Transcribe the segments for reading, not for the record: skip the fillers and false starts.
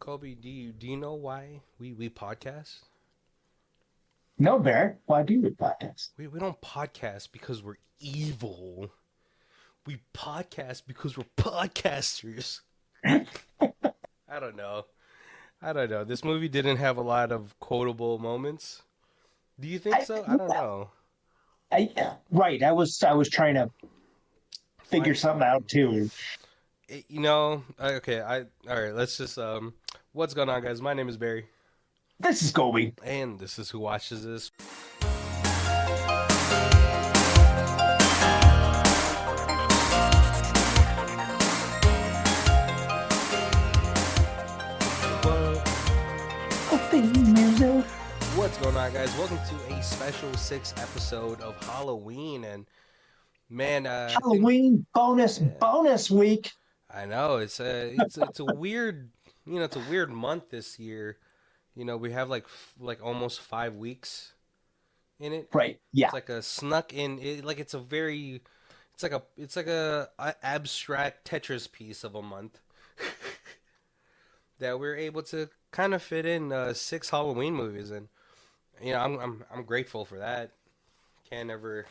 Kobe, do you know why we podcast? No, Barry. Why do you podcast? We don't podcast because we're evil. We podcast because we're podcasters. I don't know. I don't know. This movie didn't have a lot of quotable moments. Do you think I, so? I don't know. right. I was trying to figure Find something out some. too. Okay. All right. Let's just What's going on, guys? My name is Barry, This is Colby. and this is Who Watches This. What's going on, guys? Welcome to a special 6 episode of Halloween, and man, I think Halloween yeah, bonus week. I know it's a weird, it's a weird month this year. We have like almost 5 weeks in it. Right. It's Yeah. like a snuck in, like it's like a abstract Tetris piece of a month that we're able to kind of fit in 6 Halloween movies, and I'm grateful for that. Can't ever.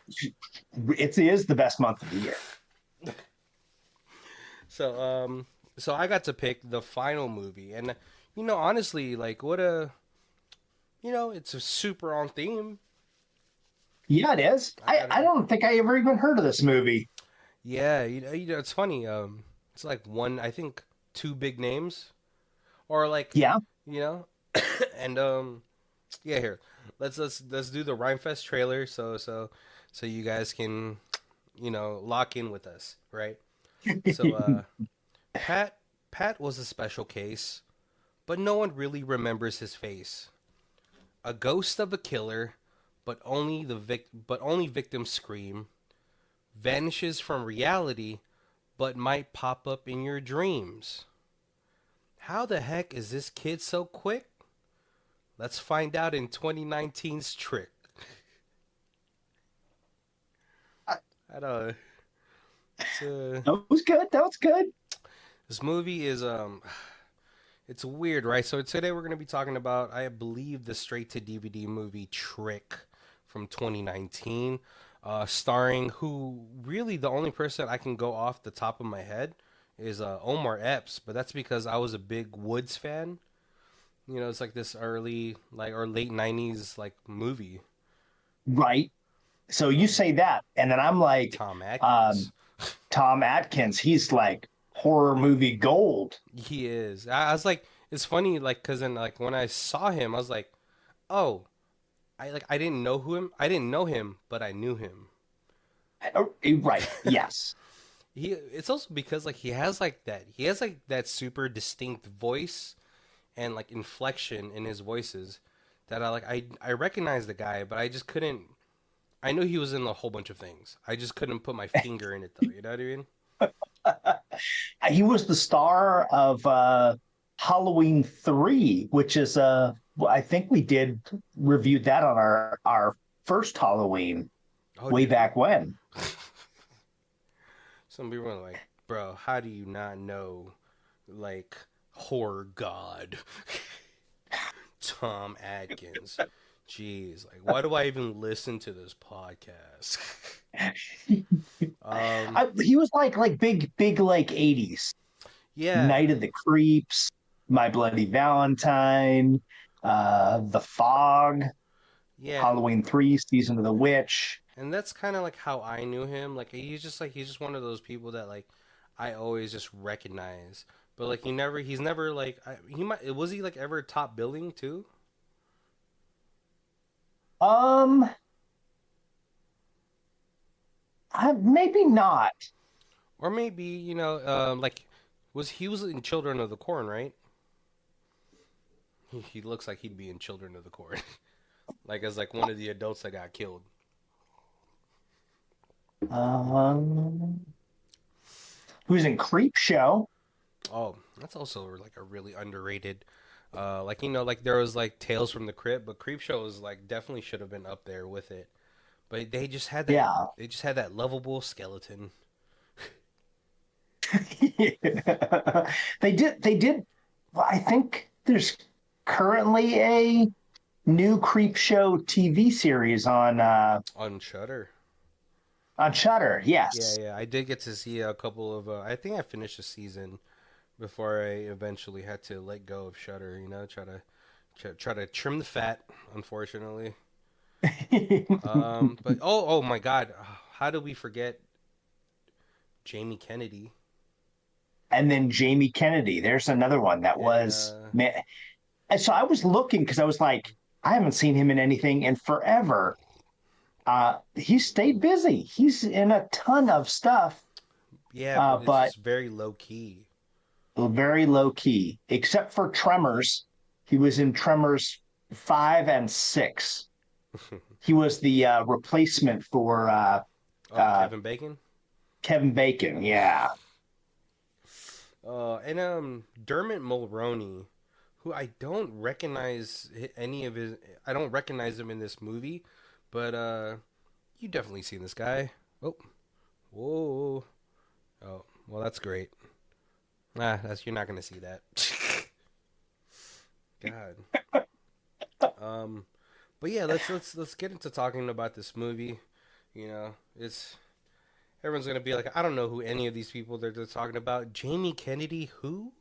It is the best month of the year. So so I got to pick the final movie, and honestly, like what a it's a super on theme. Yeah, it is. I I gotta. don't think I ever even heard of this movie. Yeah, it's funny. It's like one, I think, two big names, or like, Yeah. you know, and yeah. Here, let's do the Rhymefest trailer, so you guys can, lock in with us, right? So, Pat Pat was a special case, but no one really remembers his face. A ghost of a killer, but only victims scream. Vanishes from reality, but might pop up in your dreams. How the heck is this kid so quick? Let's find out in 2019's Trick. I don't. It's That was good. That was good. This movie is it's weird, right? So today we're gonna be talking about, I believe, the straight to DVD movie Trick from 2019, starring, who really the only person I can go off the top of my head is Omar Epps, but that's because I was a big Woods fan. It's like this early, like, or late '90s like movie. Right. So you say that, and then I'm like, Tom Atkins. um, Tom Atkins. He's like horror movie gold. He is. I was like, it's funny, like, cause then like when I saw him, I was like, oh, I didn't know him, but I knew him. Right. Yes. It's also because like he has like that super distinct voice and like inflection in his voices that I recognize the guy, but I just couldn't. I knew he was in a whole bunch of things. I just couldn't put my finger in it though. You know what I mean? He was the star of Halloween 3, which is I think we did reviewed that on our first Halloween Oh, way did we? back when. Some people are like, bro, how do you not know, like, horror god Tom Atkins? Jeez, like, why do I even listen to this podcast? um, He was like big like 80s. yeah, Night of the Creeps, My Bloody Valentine, The Fog, yeah, Halloween 3, Season of the Witch. and that's kind of like how I knew him. Like, he's just one of those people that like I always just recognize. But like he's never like he might was he like ever top billing too? Um, maybe not. Or maybe, like he was in Children of the Corn, right? He looks like he'd be in Children of the Corn. Like as like one of the adults that got killed. Um, who's in Creep Show? Oh, that's also like a really underrated. Like like there was like Tales from the Crypt, but Creepshow was like definitely should have been up there with it. But Yeah. they just had that lovable skeleton. They did Well, I think there's currently a new Creep Show TV series On Shutter. on Shutter. Yeah, Yes. yeah. I did get to see a couple of. I think I finished the season before I eventually had to let go of Shutter. You know, try to trim the fat. Unfortunately. But oh my God, how did we forget Jamie Kennedy? And then Jamie Kennedy. There's another one that And was man. And so I was looking because I was like, I haven't seen him in anything in forever. He stayed busy. He's in a ton of stuff, yeah, but it's but just very low key. very low key, except for Tremors. He was in Tremors 5 and 6. He was the replacement for Oh, uh, Kevin Bacon. Kevin Bacon. Yeah. And Dermot Mulroney, who I don't recognize any of his. I don't recognize him in this movie, but you definitely seen this guy. Oh, whoa. Oh, well, that's great. That's you're not gonna see that. God. Um, but yeah, let's get into talking about this movie. You know, it's everyone's gonna be like, I don't know who any of these people they're talking about. Jamie Kennedy, who?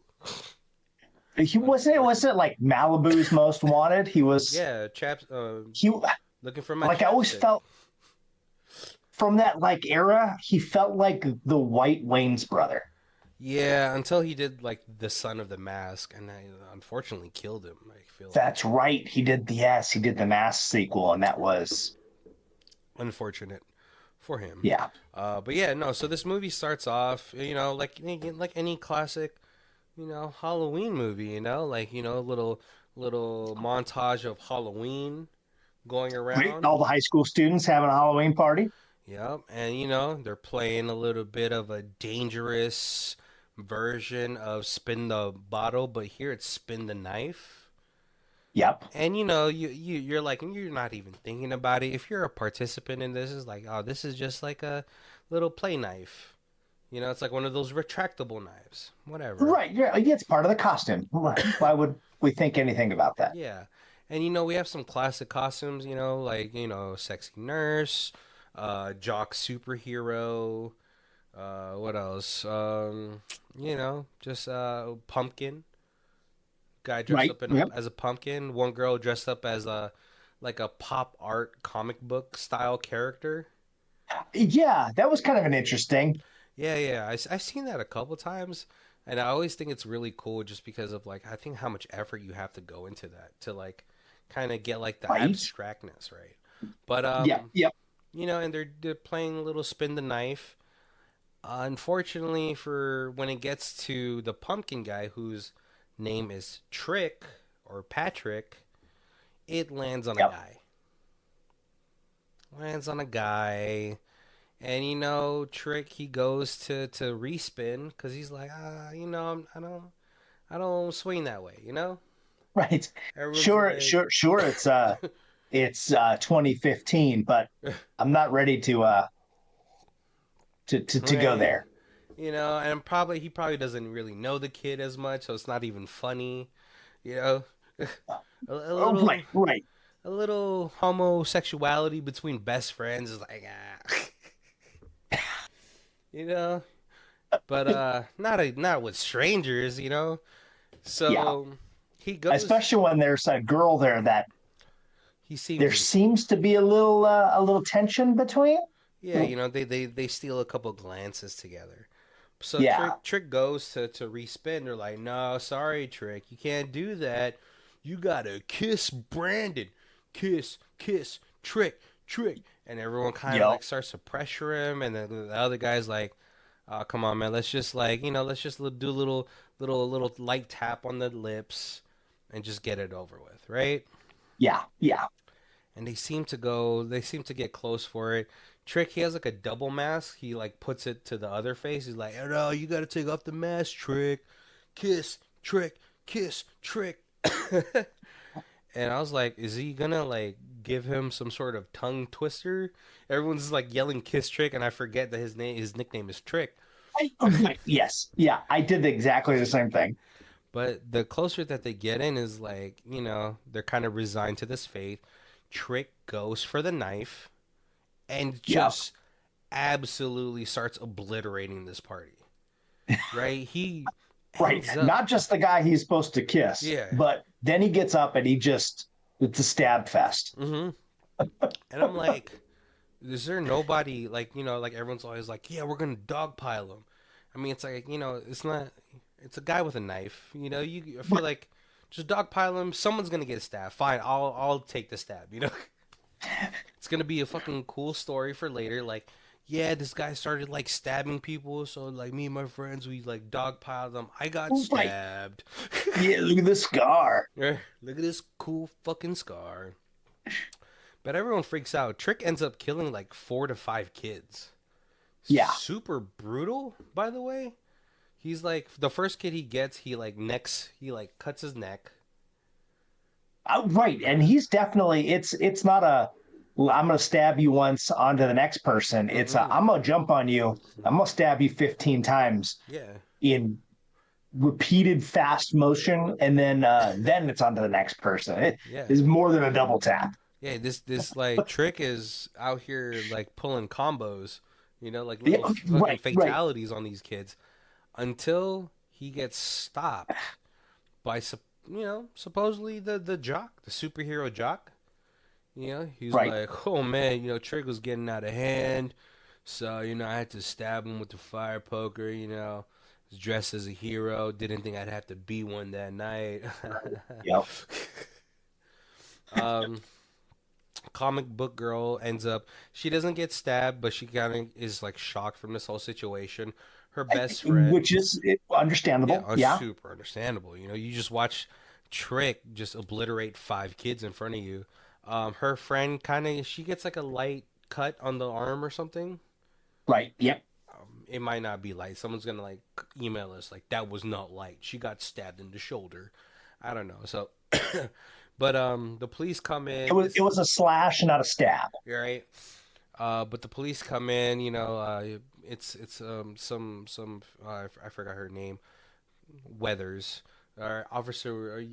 He wasn't. It Unfortunate. wasn't like Malibu's Most Wanted. He was. Yeah, chaps. He Looking for my like I always chapstick. felt from that like era. He felt like the White Wayne's brother. Yeah, until he did like the Son of the Mask, and I unfortunately killed him. I feel like That's right. He did the yes. He did the Mask sequel, and that was unfortunate for him. yeah. But yeah, no. So this movie starts off, like any classic, Halloween movie. Little montage of Halloween going Right? around. All the high school students having a Halloween party. Yep, and they're playing a little bit of a dangerous version of spin the bottle, but here it's spin the knife. Yep. And you're like you're not even thinking about it. If you're a participant in this, it's like, oh, this is just like a little play knife. It's like one of those retractable knives. Whatever. Right. Yeah. It's part of the costume. Why would we think anything about that? Yeah. And we have some classic costumes, like, sexy nurse, jock superhero, what else? Just pumpkin. Guy dressed Right. up Yep. as a pumpkin. One girl dressed up as a pop art comic book style character. Yeah, that was kind of an interesting. Yeah, yeah, I've seen that a couple times, and I always think it's really cool just because of like I think how much effort you have to go into that to like kind of get like the Right. abstractness right. But Yep. Yep. and they're playing a little spin the knife. Unfortunately, for when it gets to the pumpkin guy whose name is Trick or Patrick, it lands on a Yep. guy. Lands on a guy. And Trick he goes to respin because he's like, I don't swing that way, Right. Everyone's Sure. like, Sure. Sure. It's 2015, but I'm not ready to go right, there. and probably he probably doesn't really know the kid as much, so it's not even funny, you know, a Oh, little right. Right. homosexuality between best friends is like you know, but not with strangers. Yeah. So he goes. Especially when there's a girl there that He there seems seems to be a little tension between. yeah, they steal a couple glances together. So Yeah. Trick goes to respin. They're like, no, sorry, Trick, you can't do that. You gotta kiss Brandon, kiss Trick, and everyone kind of Yep. like starts to pressure him, and then the other guy's like, oh, come on, man, let's just like let's just do a little light tap on the lips, and just get it over with, right? Yeah. Yeah. And they seem to get close for it. Trick, he has like a double mask. He like puts it to the other face. He's like, oh, no, you gotta take off the mask, Trick. Kiss Trick. And I was like, is he gonna like give him some sort of tongue twister? Everyone's like yelling kiss Trick, and I forget that his nickname is Trick. Okay. Yes. Yeah. I did exactly the same thing. But the closer that they get in is like, they're kind of resigned to this fate. Trick goes for the knife and Yeah. just absolutely starts obliterating this party. Right? He Right. ends up, Not just the guy he's supposed to kiss, yeah. but then he gets up and it's a stab fest. hmm And I'm like, is there nobody like, like everyone's always like, yeah, we're gonna dogpile him. I mean, it's like, it's not. It's a guy with a knife. I feel like just dogpile him. Someone's gonna get stabbed. Fine, I'll take the stab. It's gonna be a fucking cool story for later. Like, yeah, this guy started like stabbing people. So like me and my friends, we like dogpiled them. I got Right. stabbed. Yeah, look at this scar. Look at this cool fucking scar. But everyone freaks out. Trick ends up killing like 4 to 5 kids. Yeah. Super brutal, by the way. He's like the first kid he gets, he like cuts his neck. Right. And he's definitely it's not a "Well, I'm gonna stab you once onto the next person. It's a Mm-mm. I'm gonna jump on you. I'm gonna stab you 15 times Yeah, in repeated fast motion, and then it's on to the next person. It yeah, is more than a double tap. yeah. This like Trick is out here like pulling combos, like Yeah, little fucking right, right. fatalities on these kids until he gets stopped by supposedly the jock, the superhero jock. He's Right. like, oh man, Trick was getting out of hand, so I had to stab him with the fire poker. Was dressed as a hero, didn't think I'd have to be one that night. Yep. um, Comic book girl ends up, she doesn't get stabbed, but she kind of is like shocked from this whole situation. Her best friend, Which is yeah, understandable. Yeah. super understandable. You just watch Trick just obliterate 5 kids in front of you. Her friend kind of, she gets like a light cut on the arm or something. Right. Yep. It might not be light. Someone's gonna like email us like that was not light. She got stabbed in the shoulder. I don't know. So, but the police come It in. was it was a slash, not a stab. You're right. But the police come in. It's I forgot her name. Weathers. Officer,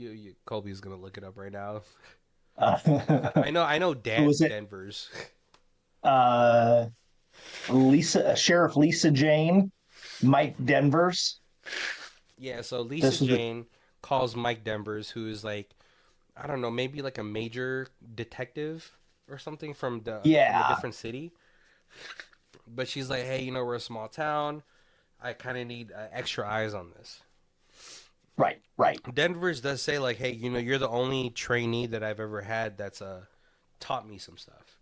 Colby's gonna look it up right now. Uh, I know who was it? Denver's. Uh, Sheriff Lisa Jane, Mike Denvers. Yeah, so Lisa This was the Jane calls Mike Denvers, who is like, I don't know, maybe like a major detective or something from a yeah. different city. But she's like, hey, we're a small town. I kind of need extra eyes on this. Right. Right. Denver's does say like, hey, you're the only trainee that I've ever had that's taught me some stuff.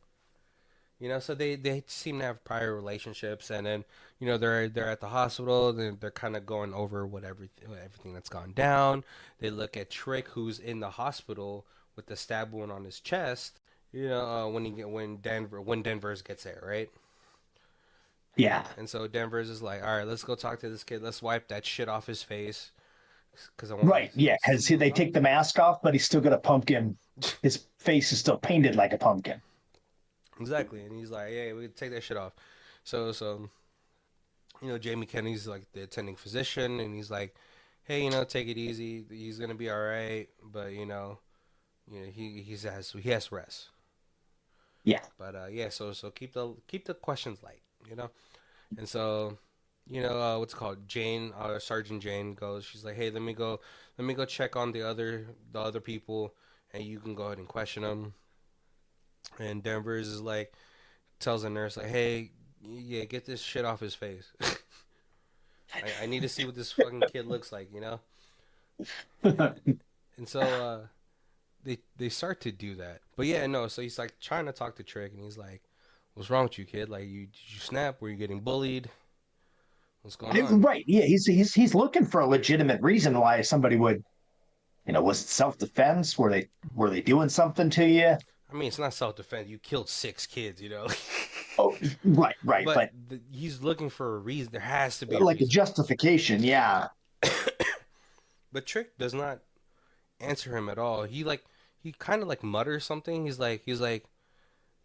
So they seem to have prior relationships, and then they're at the hospital. They're kind of going over everything that's gone down. They look at Trick, who's in the hospital with the stab wound on his chest. When Denver's gets there, right? Yeah. And so Denver's is like, all right, let's go talk to this kid. Let's wipe that shit off his face because I want Right. Yeah. to Because see they what's up. take the mask off, but he's still got a pumpkin. His face is still painted like a pumpkin. Exactly, and he's like, "Hey, we can take that shit off." So Jamie Kennedy's like the attending physician, and he's like, "Hey, take it easy. He's gonna be all right, but he has rest." Yeah. But yeah, so keep the questions light, and so what's it called, Jane, Sergeant Jane goes. She's like, "Hey, let me go check on the other people, and you can go ahead and question them." And Denver's is like, tells the nurse like, "Hey, yeah, get this shit off his face. I need to see what this fucking kid looks like." And so they start to do that, but yeah, no. So he's like trying to talk to Trick, and he's like, "What's wrong with you, kid? Like, did you snap? Were you getting bullied? What's going on?" Right. Yeah. He's looking for a legitimate reason why somebody would, was it self-defense? Were they doing something to you? I mean, it's not self-defense. You killed 6 kids. Oh, right, right. But But he's looking for a reason. There has to be a like a reason. justification. Yeah. But Trick does not answer him at all. He kind of like mutters something. He's like,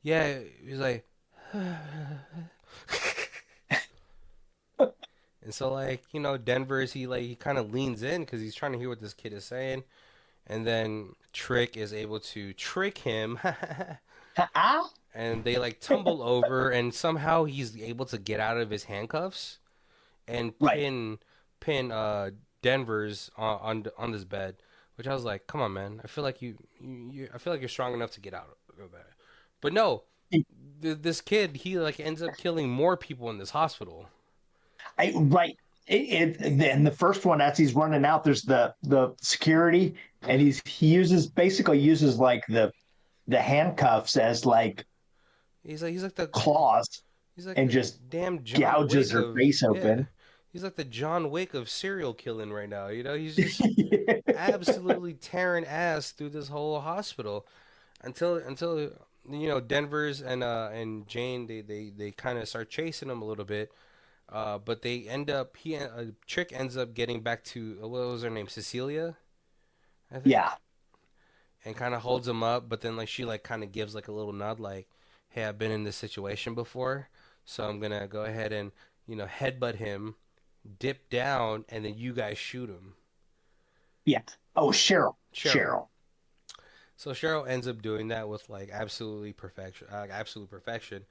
yeah. He's like, And so like, Denver's he kind of leans in because he's trying to hear what this kid is saying, and then Trick is able to trick him, Ah, and they like tumble over, and somehow he's able to get out of his handcuffs and right. pin Denver's on this bed, which I was like, come on, man, I feel like I feel like you're strong enough to get out of that, but no, this kid he like ends up killing more people in this hospital. Right. Then the first one, as he's running out, there's the security, and he basically uses like the handcuffs as like He's like the claws he's like and the just damn John gouges Wick her of face yeah. open. He's like the John Wick of serial killing right now. He's just absolutely tearing ass through this whole hospital until Denver's and Jane they kind of start chasing him a little bit. But they end up Trick ends up getting back to what was her name, Cecilia, I think, Yeah, and kind of holds him up. But then like she like kind of gives like a little nod, like, "Hey, I've been in this situation before, so I'm gonna go ahead and headbutt him, dip down, and then you guys shoot him." yeah. Oh, Cheryl, Cheryl. Cheryl. So Cheryl ends up doing that with like absolute perfection,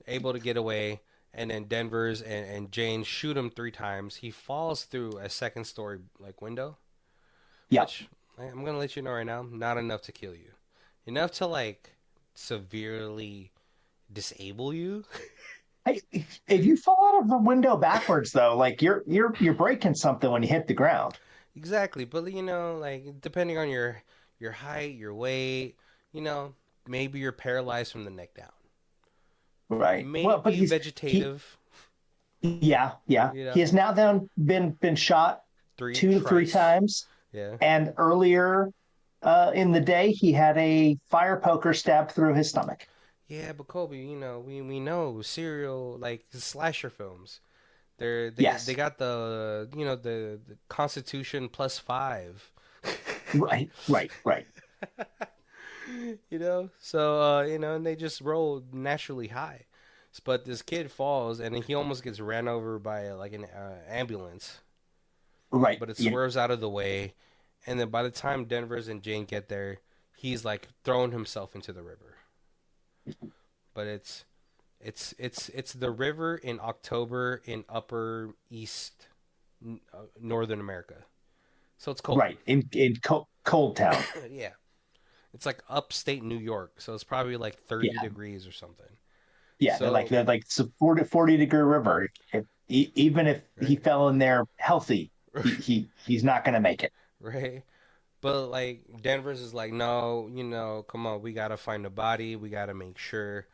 able to get away. And then Denver's and Jane shoot him 3 times. He falls through a second story like window, Yeah. which I'm gonna let you know right now, not enough to kill you, enough to like severely disable you. Hey, if you fall out of the window backwards, though, like you're breaking something when you hit the ground. Exactly, but like depending on your height, your weight, you know, maybe you're paralyzed from the neck down. Right. Well, but Maybe he vegetative, yeah, yeah. you He know, has now then been shot three 2 to 3 trice. times, Yeah. and earlier in the day he had a fire poker stabbed through his stomach. Yeah, but Kobe, we know serial like slasher films. They Yes. got the Constitution +5. Right. Right. Right. So and they just roll naturally high. But this kid falls and he almost gets ran over by like an ambulance, Right. but it Yeah. swerves out of the way, and then by the time Denver's and Jane get there, he's like throwing himself into the river. But it's the river in October in Upper East Northern America, so it's cold. Right. In Cold Town. Yeah, it's like upstate New York, so it's probably like 30 Yeah. degrees or something. Yeah. They're like So they're like it's a 40 degree river. Even if he right, fell in there healthy, he's not going to make it. right. But like Denver's is like, no, come on, we gotta find the body, we gotta make sure.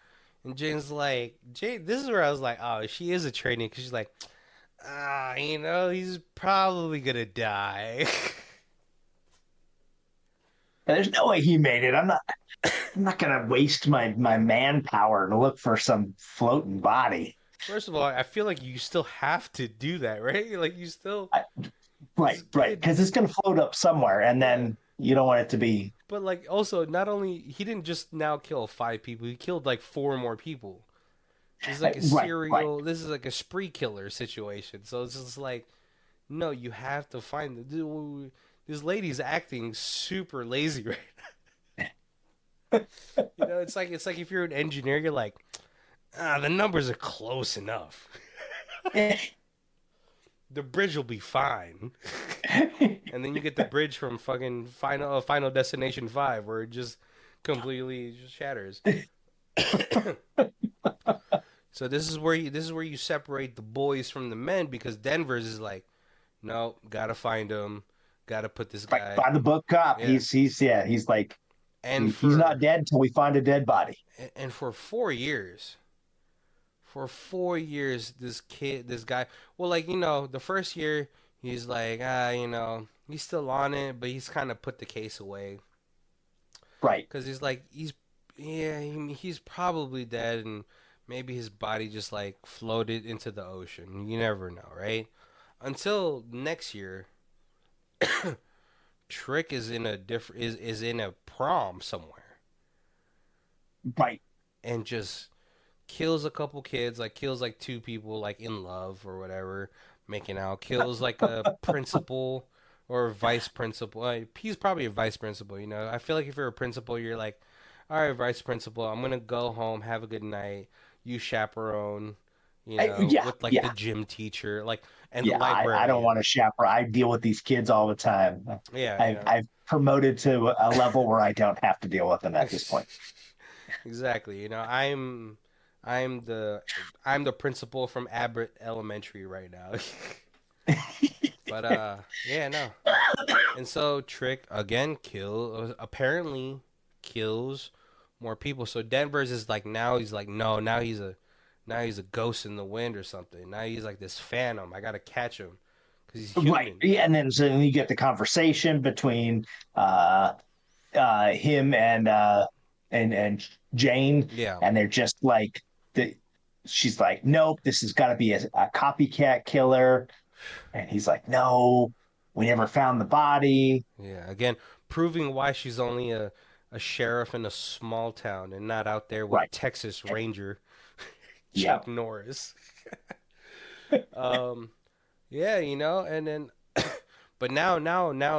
And Jane's like, Jane, this is where I was like, oh, she is a trainee because she's like, he's probably gonna die. There's no way he made it. I'm not going to waste my manpower to look for some floating body. First of all, I feel like you still have to do that, right? Like you still, I, this right, right. kid, Because it's going to float up somewhere, and yeah. then you don't want it to be. But like also, not only he didn't just now kill 5 people, he killed like 4 more people. This is like a Right, right. serial. This is like a spree killer situation. So it's just like, no, you have to find this lady's acting super lazy right now. It's like if you're an engineer, you're like, the numbers are close enough. The bridge will be fine. And then you get the bridge from fucking Final Destination 5 where it just completely just shatters. So this is where you separate the boys from the men because Denver's is like, no, gotta find him, gotta put this Right guy, by the book cop. yeah. He's like And he's not for dead until we find a dead body. and for 4 years, this guy, well, like the first year he's like, he's still on it, but he's kind of put the case away Right, because he's like yeah, he's probably dead and maybe his body just like floated into the ocean. You never know, right? Until next year, Trick is in a different is in a prom somewhere right. and just kills a couple kids, like kills like 2 people like in love or whatever. making out. Kills like a principal or vice principal. He's probably a vice principal. You know, I feel like if you're a principal, you're like, all right, vice principal, I'm gonna go home, have a good night. You chaperone. You know, Yeah, with like the yeah, gym teacher, like and the yeah. I don't want librarian. to chaperone. I deal with these kids all the time. Yeah, you I've know. promoted to a level where I don't have to deal with them at this point. Exactly. You know, I'm the I'm the principal from Abbott Elementary right now. But yeah, no. And so Trick again apparently kills more people. So Denver's is like now he's like no, now he's a ghost in the wind or something. Now he's like this phantom. I got to catch him cuz he's Right. human. Yeah, and then so then you get the conversation between uh him and Jane, Yeah. and they're just like the she's like, nope, this has got to be a copycat killer, and he's like, no, we never found the body. Yeah, again, proving why she's only a sheriff in a small town and not out there with Right. Texas Ranger Yeah. Chuck Norris. Um, yeah, you know, and then, but now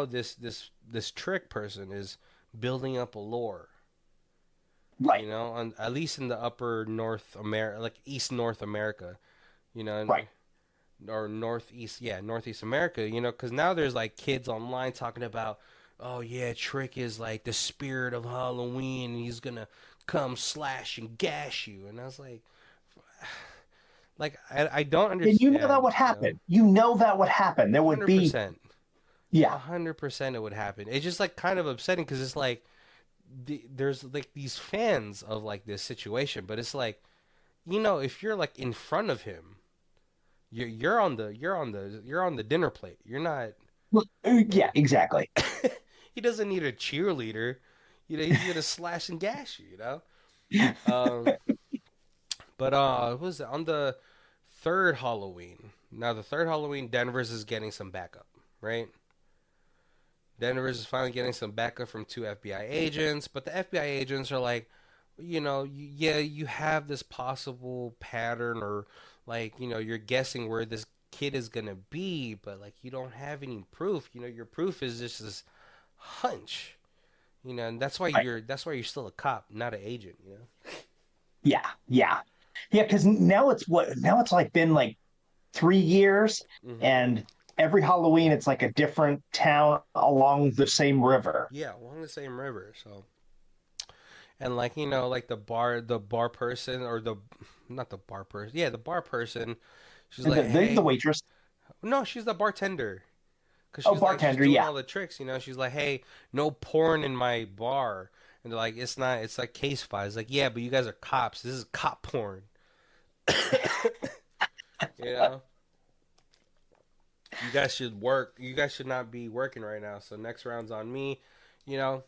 this trick person is building up a lore, Right. you know, on at least in the upper North America, like East North America, you know, Right. or Northeast, yeah, Northeast America, you know, because now there's like kids online talking about, oh yeah, Trick is like the spirit of Halloween, and he's gonna come slash and gash you, and I was like I don't And you know that understand, would you know, happen. You know that would happen. There would hundred be, percent, yeah. 100% it would happen. It's just like kind of upsetting because it's like there's like these fans of like this situation, but it's like you know if you're like in front of him, you're on the dinner plate. You're not. Yeah, exactly. He doesn't need a cheerleader. You know, he's gonna slash and gash you. You know. Um, but what was it on the third Halloween? Now the third Halloween, Denver's is getting some backup, right? Denver's is finally getting some backup from two FBI agents, but the FBI agents are like, you know, yeah, you have this possible pattern, or like, you know, you're guessing where this kid is gonna be, but like, you don't have any proof. You know, your proof is just this hunch. You know, and Right. that's why you're still a cop, not an agent. You know. Yeah, yeah, yeah. Because now it's like been like 3 years, Hmm. and every Halloween it's like a different town along the same river. Yeah, along the same river. So, and like you know, like the bar person or the not the bar person, yeah, the bar person. She's And like, the hey, waitress, no, she's the bartender. Cause oh, she's like she's bartender, doing yeah, all the tricks, you know. She's like, "Hey, no porn in my bar," and they're like, "It's not. It's like case files." Like, yeah, but you guys are cops. This is cop porn, you know. You guys should work. You guys should not be working right now. So next round's on me, you know.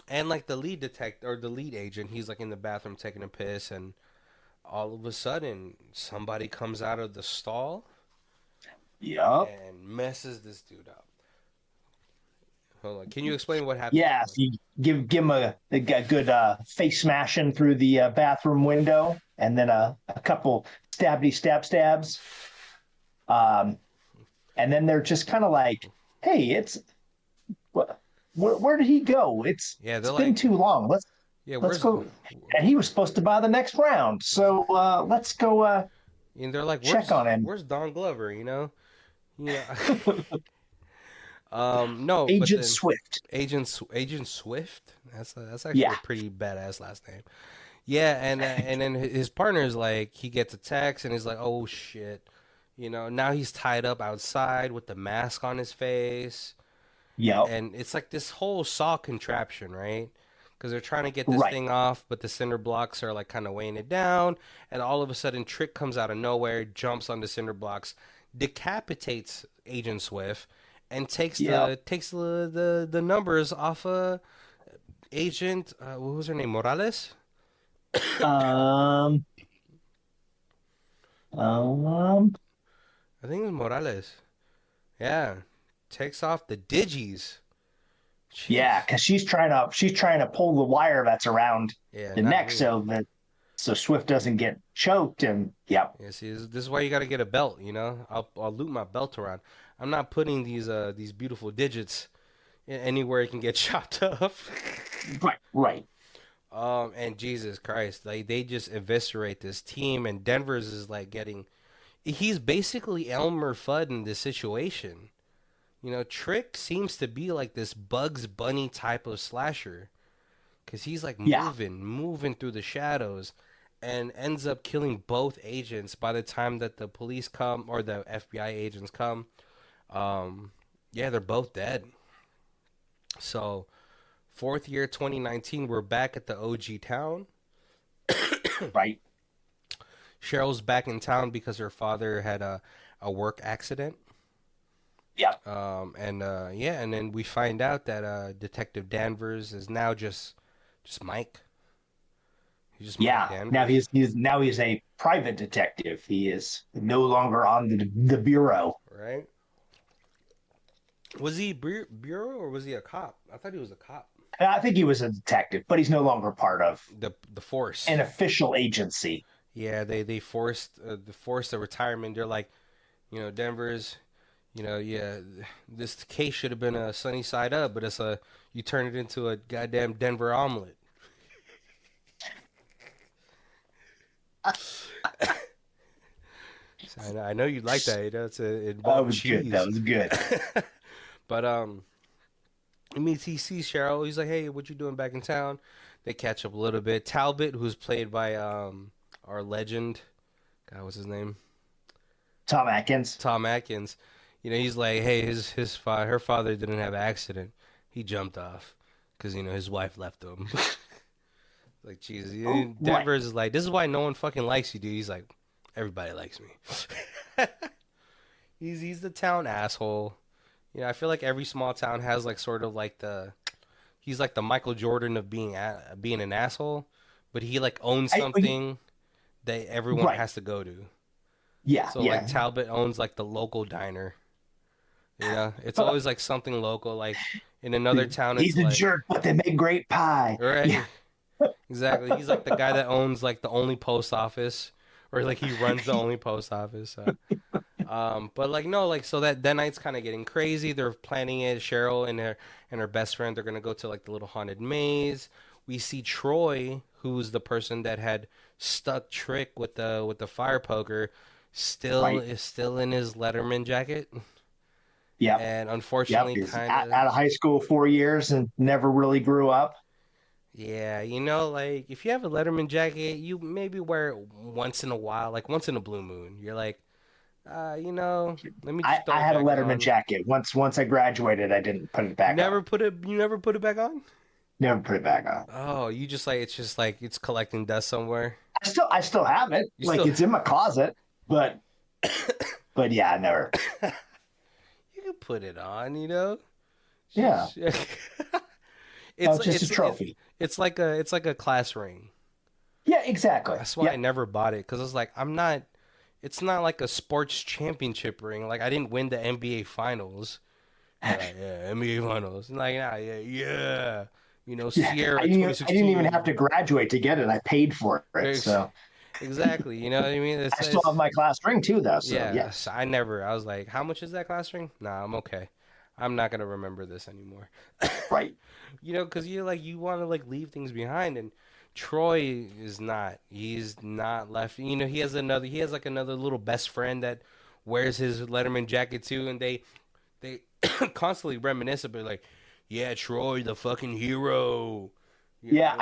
And like the lead detective or the lead agent, he's like in the bathroom taking a piss, and all of a sudden somebody comes out of the stall yep, and messes this dude up. Hold on, can you explain what happens? yeah. So you give him a good face smashing through the bathroom window, and then a couple stabs. Um, and then they're just kind of like, "Hey, where did he go? Yeah, It's they're been like, too long. yeah, Let's where's go." And he was supposed to buy the next round, so let's go and they're like, check on him. where's Don Glover? You know. No, but Agent then Swift. Agent Swift. That's actually Yeah, a pretty badass last name. Yeah, and then his partner is like, he gets a text and he's like, oh shit, you know. Now he's tied up outside with the mask on his face, yep, and it's like this whole saw contraption, right? Because they're trying to get this right, thing off, but the cinder blocks are like kind of weighing it down, and all of a sudden, Trick comes out of nowhere, jumps on the cinder blocks, decapitates Agent Swift, and yep. takes the numbers off Agent. What was her name? Morales. Um, um, I think it was Morales. Yeah, takes off the digis. yeah, Jeez. because she's trying to pull the wire that's around Yeah, the not neck me. so so Swift doesn't get choked. And yep, Yeah, see, this is why you got to get a belt. You know, I'll loop my belt around. I'm not putting these beautiful digits anywhere it can get chopped up. right, right, And Jesus Christ, like they just eviscerate this team, and Denver's is like getting. He's basically Elmer Fudd in this situation. You know, Trick seems to be like this Bugs Bunny type of slasher, because he's like yeah, moving through the shadows, and ends up killing both agents by the time that the police come or the FBI agents come. Yeah, they're both dead. So, fourth year 2019, we're back at the OG town. right, Cheryl's back in town because her father had a work accident. yeah, Yeah, and then we find out that Detective Danvers is now just Mike. He's just Mike yeah. Now Danvers, he's a private detective. He is no longer on the bureau. right? Was he bureau or was he a cop? I thought he was a cop. And I think he was a detective, but he's no longer part of The force. an official agency. Yeah, they forced a retirement. They're like, you know, Denver's, you know, yeah, this case should have been a sunny side up, but you turn it into a goddamn Denver omelet. So I know you'd like that. You know, it That involves was good. That cheese. was good. But I mean, he sees Cheryl. He's like, "Hey, what you doing back in town?" They catch up a little bit. Talbot, who's played by our legend, God, what's his name? Tom Atkins. Tom Atkins. You know, he's like, "Hey, her father didn't have an accident. He jumped off because you know his wife left him." Like, Jesus, Oh, right. Denver's is like, "This is why no one fucking likes you, dude." He's like, "Everybody likes me." He's the town asshole. You know, I feel like every small town has like sort of like he's like the Michael Jordan of being an asshole, but he like owns something that everyone Right. has to go to. Yeah, So like yeah. Talbot owns like the local diner. You know, it's But always like something local. Like in another town, it's he's a like jerk, but they make great pie. Yeah, right, exactly. He's like the guy that owns like the only post office, or like he runs the only post office. So. But like no, like so that night's kind of getting crazy. They're planning it. Cheryl and her best friend, they're gonna go to like the little haunted maze. We see Troy, who's the person that had stuck Trick with the fire poker, right. is still in his Letterman jacket, Yep, and yep. unfortunately, He's kind of out of high school 4 years and never really grew up. yeah, you know, like if you have a Letterman jacket, you maybe wear it once in a while, like once in a blue moon. You're like, you know, let me just throw I it had a back Letterman on. jacket. Once I graduated, I didn't put it back on. You never put it back on? Never put it back on. Oh, you just like it's just like it's collecting dust somewhere. I still have it. You Like still it's in my closet, but yeah, I never. you can put it on, you know. Yeah, no, It's it's just a trophy. it's like a class ring. Yeah, exactly. That's why I Yep. never bought it because I was like, I'm not. It's not like a sports championship ring. Like I didn't win the NBA finals. You're like, yeah, NBA finals. And like, nah, yeah. You know, Yeah, Sierra I didn't even have 2016. to graduate to get it. I paid for it, Ex- so Exactly. You know what I mean? I still have my class ring too, though. So yeah. yes, So I was like, how much is that class ring? Nah, I'm okay. I'm not gonna remember this anymore. right. You know, because you're like you want to like leave things behind, and Troy is not. He's not left. You know, he has another. He has like another little best friend that wears his Letterman jacket too, and they constantly reminisce about like, yeah, Troy, the fucking hero. You Yeah, know.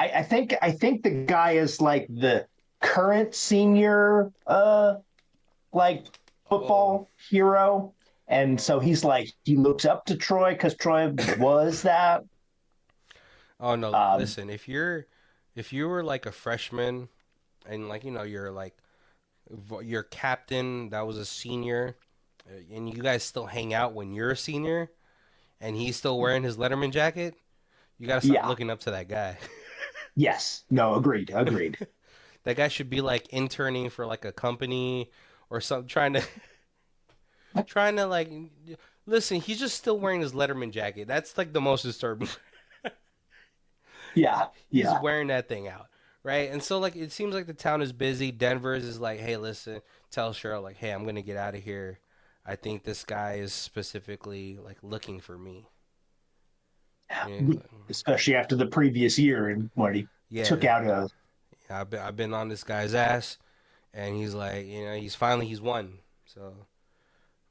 I think the guy is like the current senior like Oh, football hero. And so he's like he looks up to Troy because Troy was that. oh no! Um, Listen, if you were like a freshman and like you know you're like your captain that was a senior, and you guys still hang out when you're a senior, and he's still wearing his Letterman jacket, you gotta start yeah, looking up to that guy. yes, no, agreed, agreed. That guy should be like interning for like a company or something, trying to like listen. He's just still wearing his Letterman jacket. That's like the most disturbing. Yeah, He's yeah, wearing that thing out, right? And so like it seems like the town is busy. Denver's is like, hey, listen, tell Cheryl like, hey, I'm gonna get out of here. I think this guy is specifically like looking for me. And he's like, Especially after the previous year and when he took yeah, out a I've been on this guy's ass, and he's like, he's won. So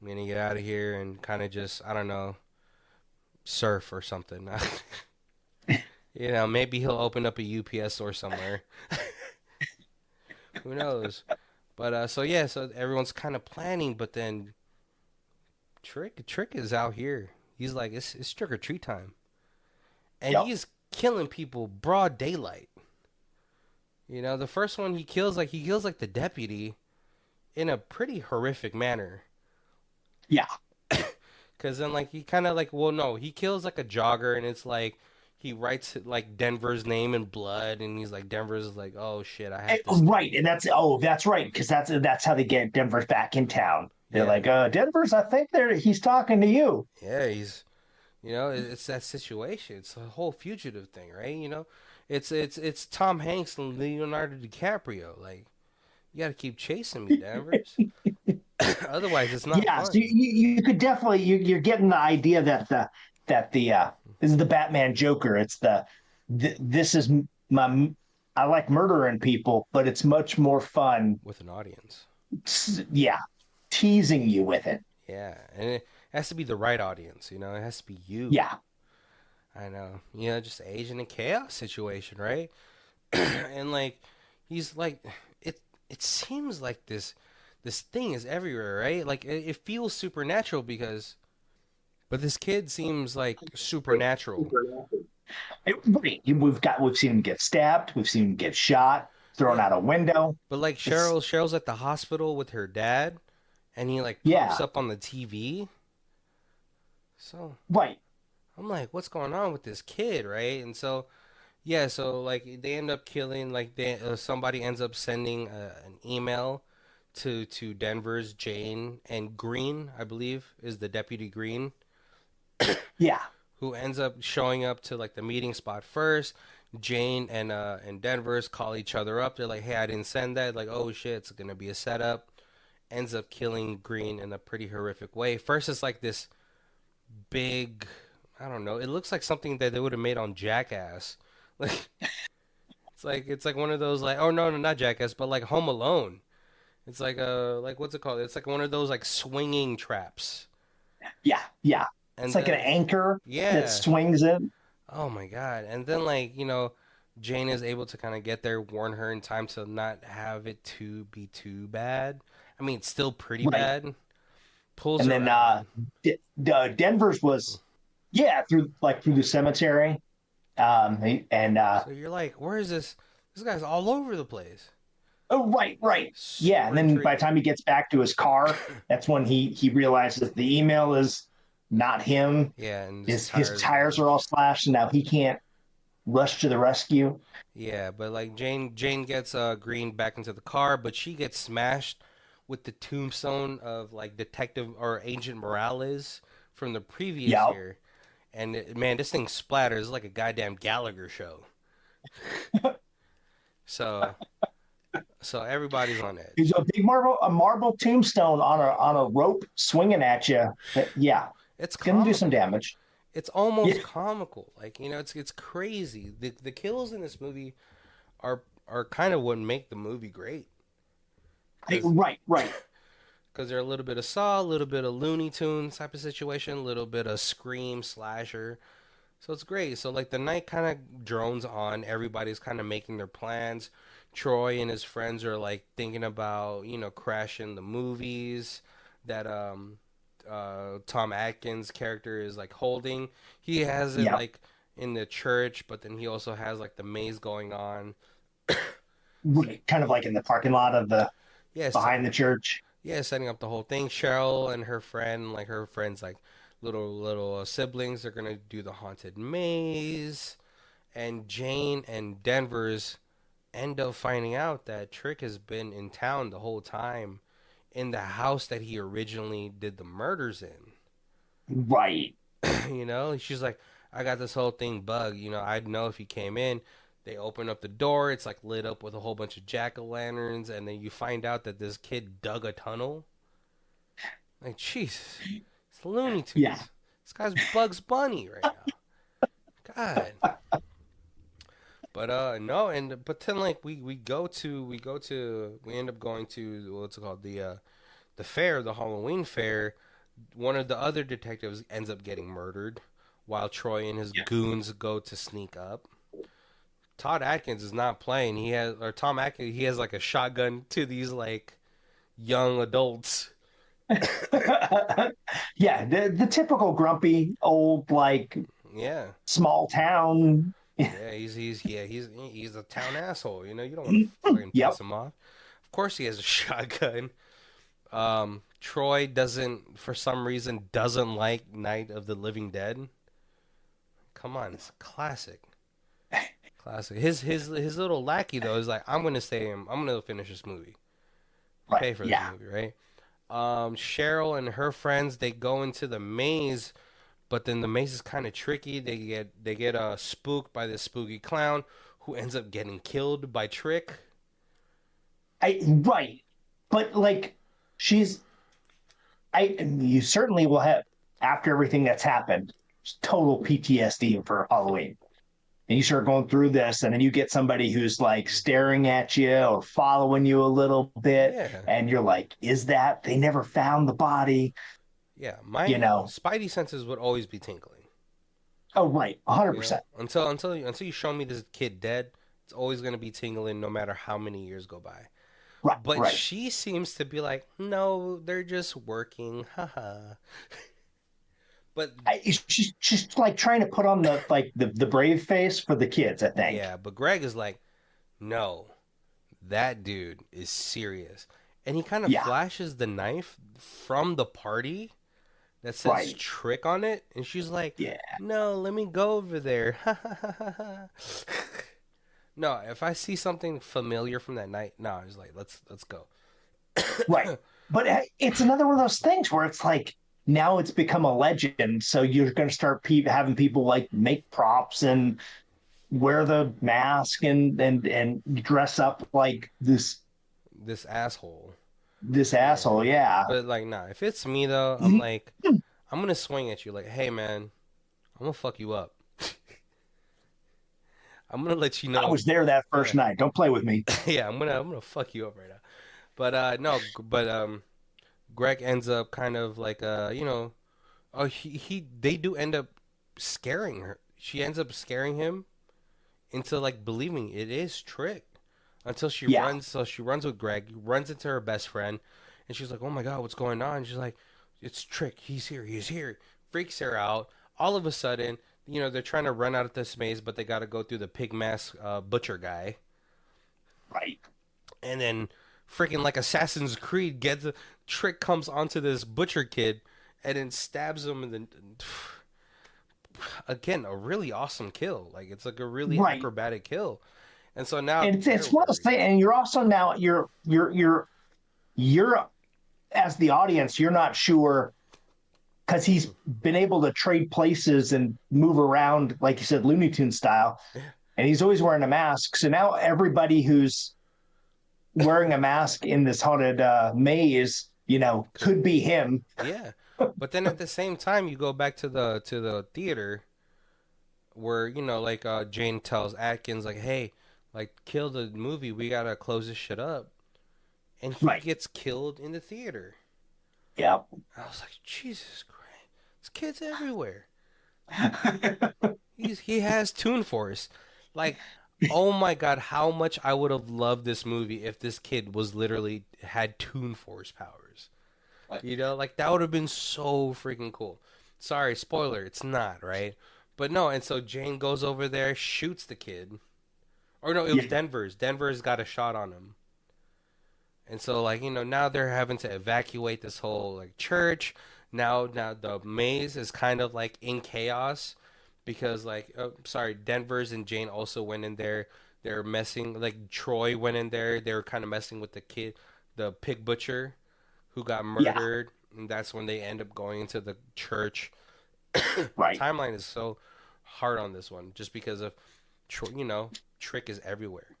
I'm gonna get out of here and kind of just I don't know surf or something. Maybe he'll open up a UPS store somewhere. Who knows? But so yeah, so everyone's kind of planning, but then Trick is out here. He's like, it's trick or treat time, and yep. he's killing people broad daylight. The first one he kills like the deputy in a pretty horrific manner. Yeah. Cause then like he kind of like well no he kills like a jogger and it's like he writes like Denver's name in blood and he's like Denver's like oh shit I have to Right, stay. and that's right because that's how they get Denver back in town. They're Yeah, like, Denver's. I think he's talking to you. yeah, it's that situation. It's a whole fugitive thing, right? It's Tom Hanks and Leonardo DiCaprio. Like you got to keep chasing me, Denver's. Otherwise, it's not Yeah, so fun. you could definitely you're getting the idea that the this is the Batman Joker. It's this is my I like murdering people, but it's much more fun. With an audience. Yeah, teasing you with it. Yeah, and it has to be the right audience. It has to be you. Yeah, I know. Just Asian and chaos situation, right? And like he's like it seems like this thing is everywhere, right? Like it feels supernatural because but this kid seems like supernatural. we've seen him get stabbed. We've seen him get shot, thrown Yeah. out a window. But like It's Cheryl's at the hospital with her dad and he like pops yeah, up on the TV. So right. I'm like, what's going on with this kid, right? And so yeah, so like they end up killing like somebody ends up sending an email to Denver's Jane and Green, I believe, is the deputy Green, Yeah, who ends up showing up to like the meeting spot first. Jane and Denver's call each other up. They're like, "Hey, I didn't send that." Like, "Oh shit, it's gonna be a setup." Ends up killing Green in a pretty horrific way. First, it's like this big, I don't know. It looks like something that they would have made on Jackass. Like it's like one of those like oh no not Jackass but like Home Alone. It's like what's it called? It's like one of those like swinging traps. yeah. It's And like an then anchor that yeah, swings it. oh my god. And then like Jane is able to kind of get there, warn her in time to not have it to be too bad. I mean, it's still pretty Right. bad. Pulls And her then out. Denver's was yeah through the cemetery. And So you're like, where is this? This guy's all over the place. oh right yeah. And Super then by the intriguing. time he gets back to his car, that's when he realizes the email is not him. Yeah, and his His tires tires are all slashed, and now he can't rush to the rescue. yeah, but like Jane gets Green back into the car, but she gets smashed with the tombstone of like Detective or Agent Morales from the previous Yeah. year. And man, this thing splatters like a goddamn Gallagher show. So so everybody's on There's edge. a big marble tombstone on a rope swinging at you. Yeah, It's it's gonna do some comical. damage. It's Yeah, almost comical. Like, it's crazy. The kills in this movie are kind of what make the movie great. Cuz right. because they're a little bit of Saw, a little bit of Looney Tunes type of situation, a little bit of Scream slasher. So it's great. So like the night kind of drones on. Everybody's kind of making their plans. Troy and his friends are like thinking about crashing the movies that Tom Atkins character is like holding. He has it Yeah, like in the church, but then he also has like the maze going on. right. Kind of like in the parking lot of the Yes, behind the church. yeah, setting up the whole thing. Cheryl and her friend, like her friends, like little siblings, they're gonna do the haunted maze. And Jane and Denver's end up finding out that Trick has been in town the whole time in the house that he originally did the murders in. Right. She's like, I got this whole thing bugged. I'd know if he came in. They open up the door. It's like lit up with a whole bunch of jack-o'-lanterns, and then you find out that this kid dug a tunnel. Like, Jesus, it's Looney Yeah. Tunes. This guy's Bugs Bunny right now. God. But no, and but then like we end up going to what's it called, the fair, the Halloween fair. One of the other detectives ends up getting murdered, while Troy and his Yeah. goons go to sneak up. Todd Atkins is not playing. Tom Atkins. He has like a shotgun to these like young adults. Yeah, the typical grumpy old like Yeah, small town. yeah. He's a town asshole. You know, you don't want to fucking Yep. piss him off. Of course, he has a shotgun. Troy doesn't, for some reason, doesn't like Night of the Living Dead. Come on, it's a classic. Classic. His little lackey though is like, I'm gonna stay in. I'm gonna finish this movie. Right. Pay for this Yeah. movie, right? Cheryl and her friends, they go into the maze, but then the maze is kind of tricky. They get spooked by this spooky clown who ends up getting killed by Trick. Right. But like she's you certainly will have after everything that's happened, total PTSD for Halloween. And you start going through this, and then you get somebody who's like staring at you or following you a little bit, Yeah, and you're like, is that they never found the body? yeah. You My know. spidey senses would always be tingling. Oh, right, 100%. You know, until you show me this kid dead, it's always gonna be tingling, no matter how many years go by. Right, But right. she seems to be like, no, they're just working, haha. But She's like trying to put on the brave face for the kids, I think. yeah, but Greg is like, no, that dude is serious, and he kind of Yeah, flashes the knife from the party that says right. trick on it, and she's like, Yeah, no, let me go over there. No, if I see something familiar from that night, no, I was like, let's go. right. But it's another one of those things where it's like now it's become a legend. So you're going to start having people like make props and wear the mask and dress up like This asshole. this Yeah. asshole. Yeah. But like, nah, if it's me though, I'm like, I'm gonna swing at you like, hey man, I'm gonna fuck you up. I'm gonna let you I know. was there that Yeah, first night. Don't play with me. yeah, I'm gonna fuck you up right now. But no, but Greg ends up kind of like oh he they do end up scaring her. She ends up scaring him into like believing it is Trick until she Yeah. runs. So she runs with Greg, runs into her best friend, and she's like, "Oh my god, what's going on?" And she's like, "It's Trick. He's here. He's here." Freaks her out. All of a sudden, they're trying to run out of this maze, but they got to go through the pig mask butcher guy, Right. and then freaking like Assassin's Creed gets Trick comes onto this butcher kid, and then stabs him, and then again a really awesome kill. Like it's like a really Right. acrobatic kill. And so now And they're it's one of those worried. things, and you're also now you're as the audience, you're not sure because he's been able to trade places and move around, like you said, Looney Tune style, Yeah. and he's always wearing a mask. So now everybody who's wearing a mask in this haunted maze, could be him. Yeah. But then at the same time you go back to the theater where, like Jane tells Atkins like, "Hey, like kill the movie. We got to close this shit up." And he Right. gets killed in the theater. Yep. I was like, "Jesus Christ. This kid's everywhere." He has Toon Force. Like, oh my god, how much I would have loved this movie if this kid was literally had Toon Force powers. Like that would have been so freaking cool. Sorry, spoiler, it's not, right? But no, and so Jane goes over there, shoots the kid. Or no, it was Yeah. Denver's. Denver's got a shot on him. And so like, now they're having to evacuate this whole like church. Now the maze is kind of like in chaos because like sorry, Denver's and Jane also went in there. They're messing like Troy went in there. They were kind of messing with the kid, the pig butcher who got Yeah. murdered, and that's when they end up going into the church. Right. Timeline is so hard on this one just because of, Trick is everywhere,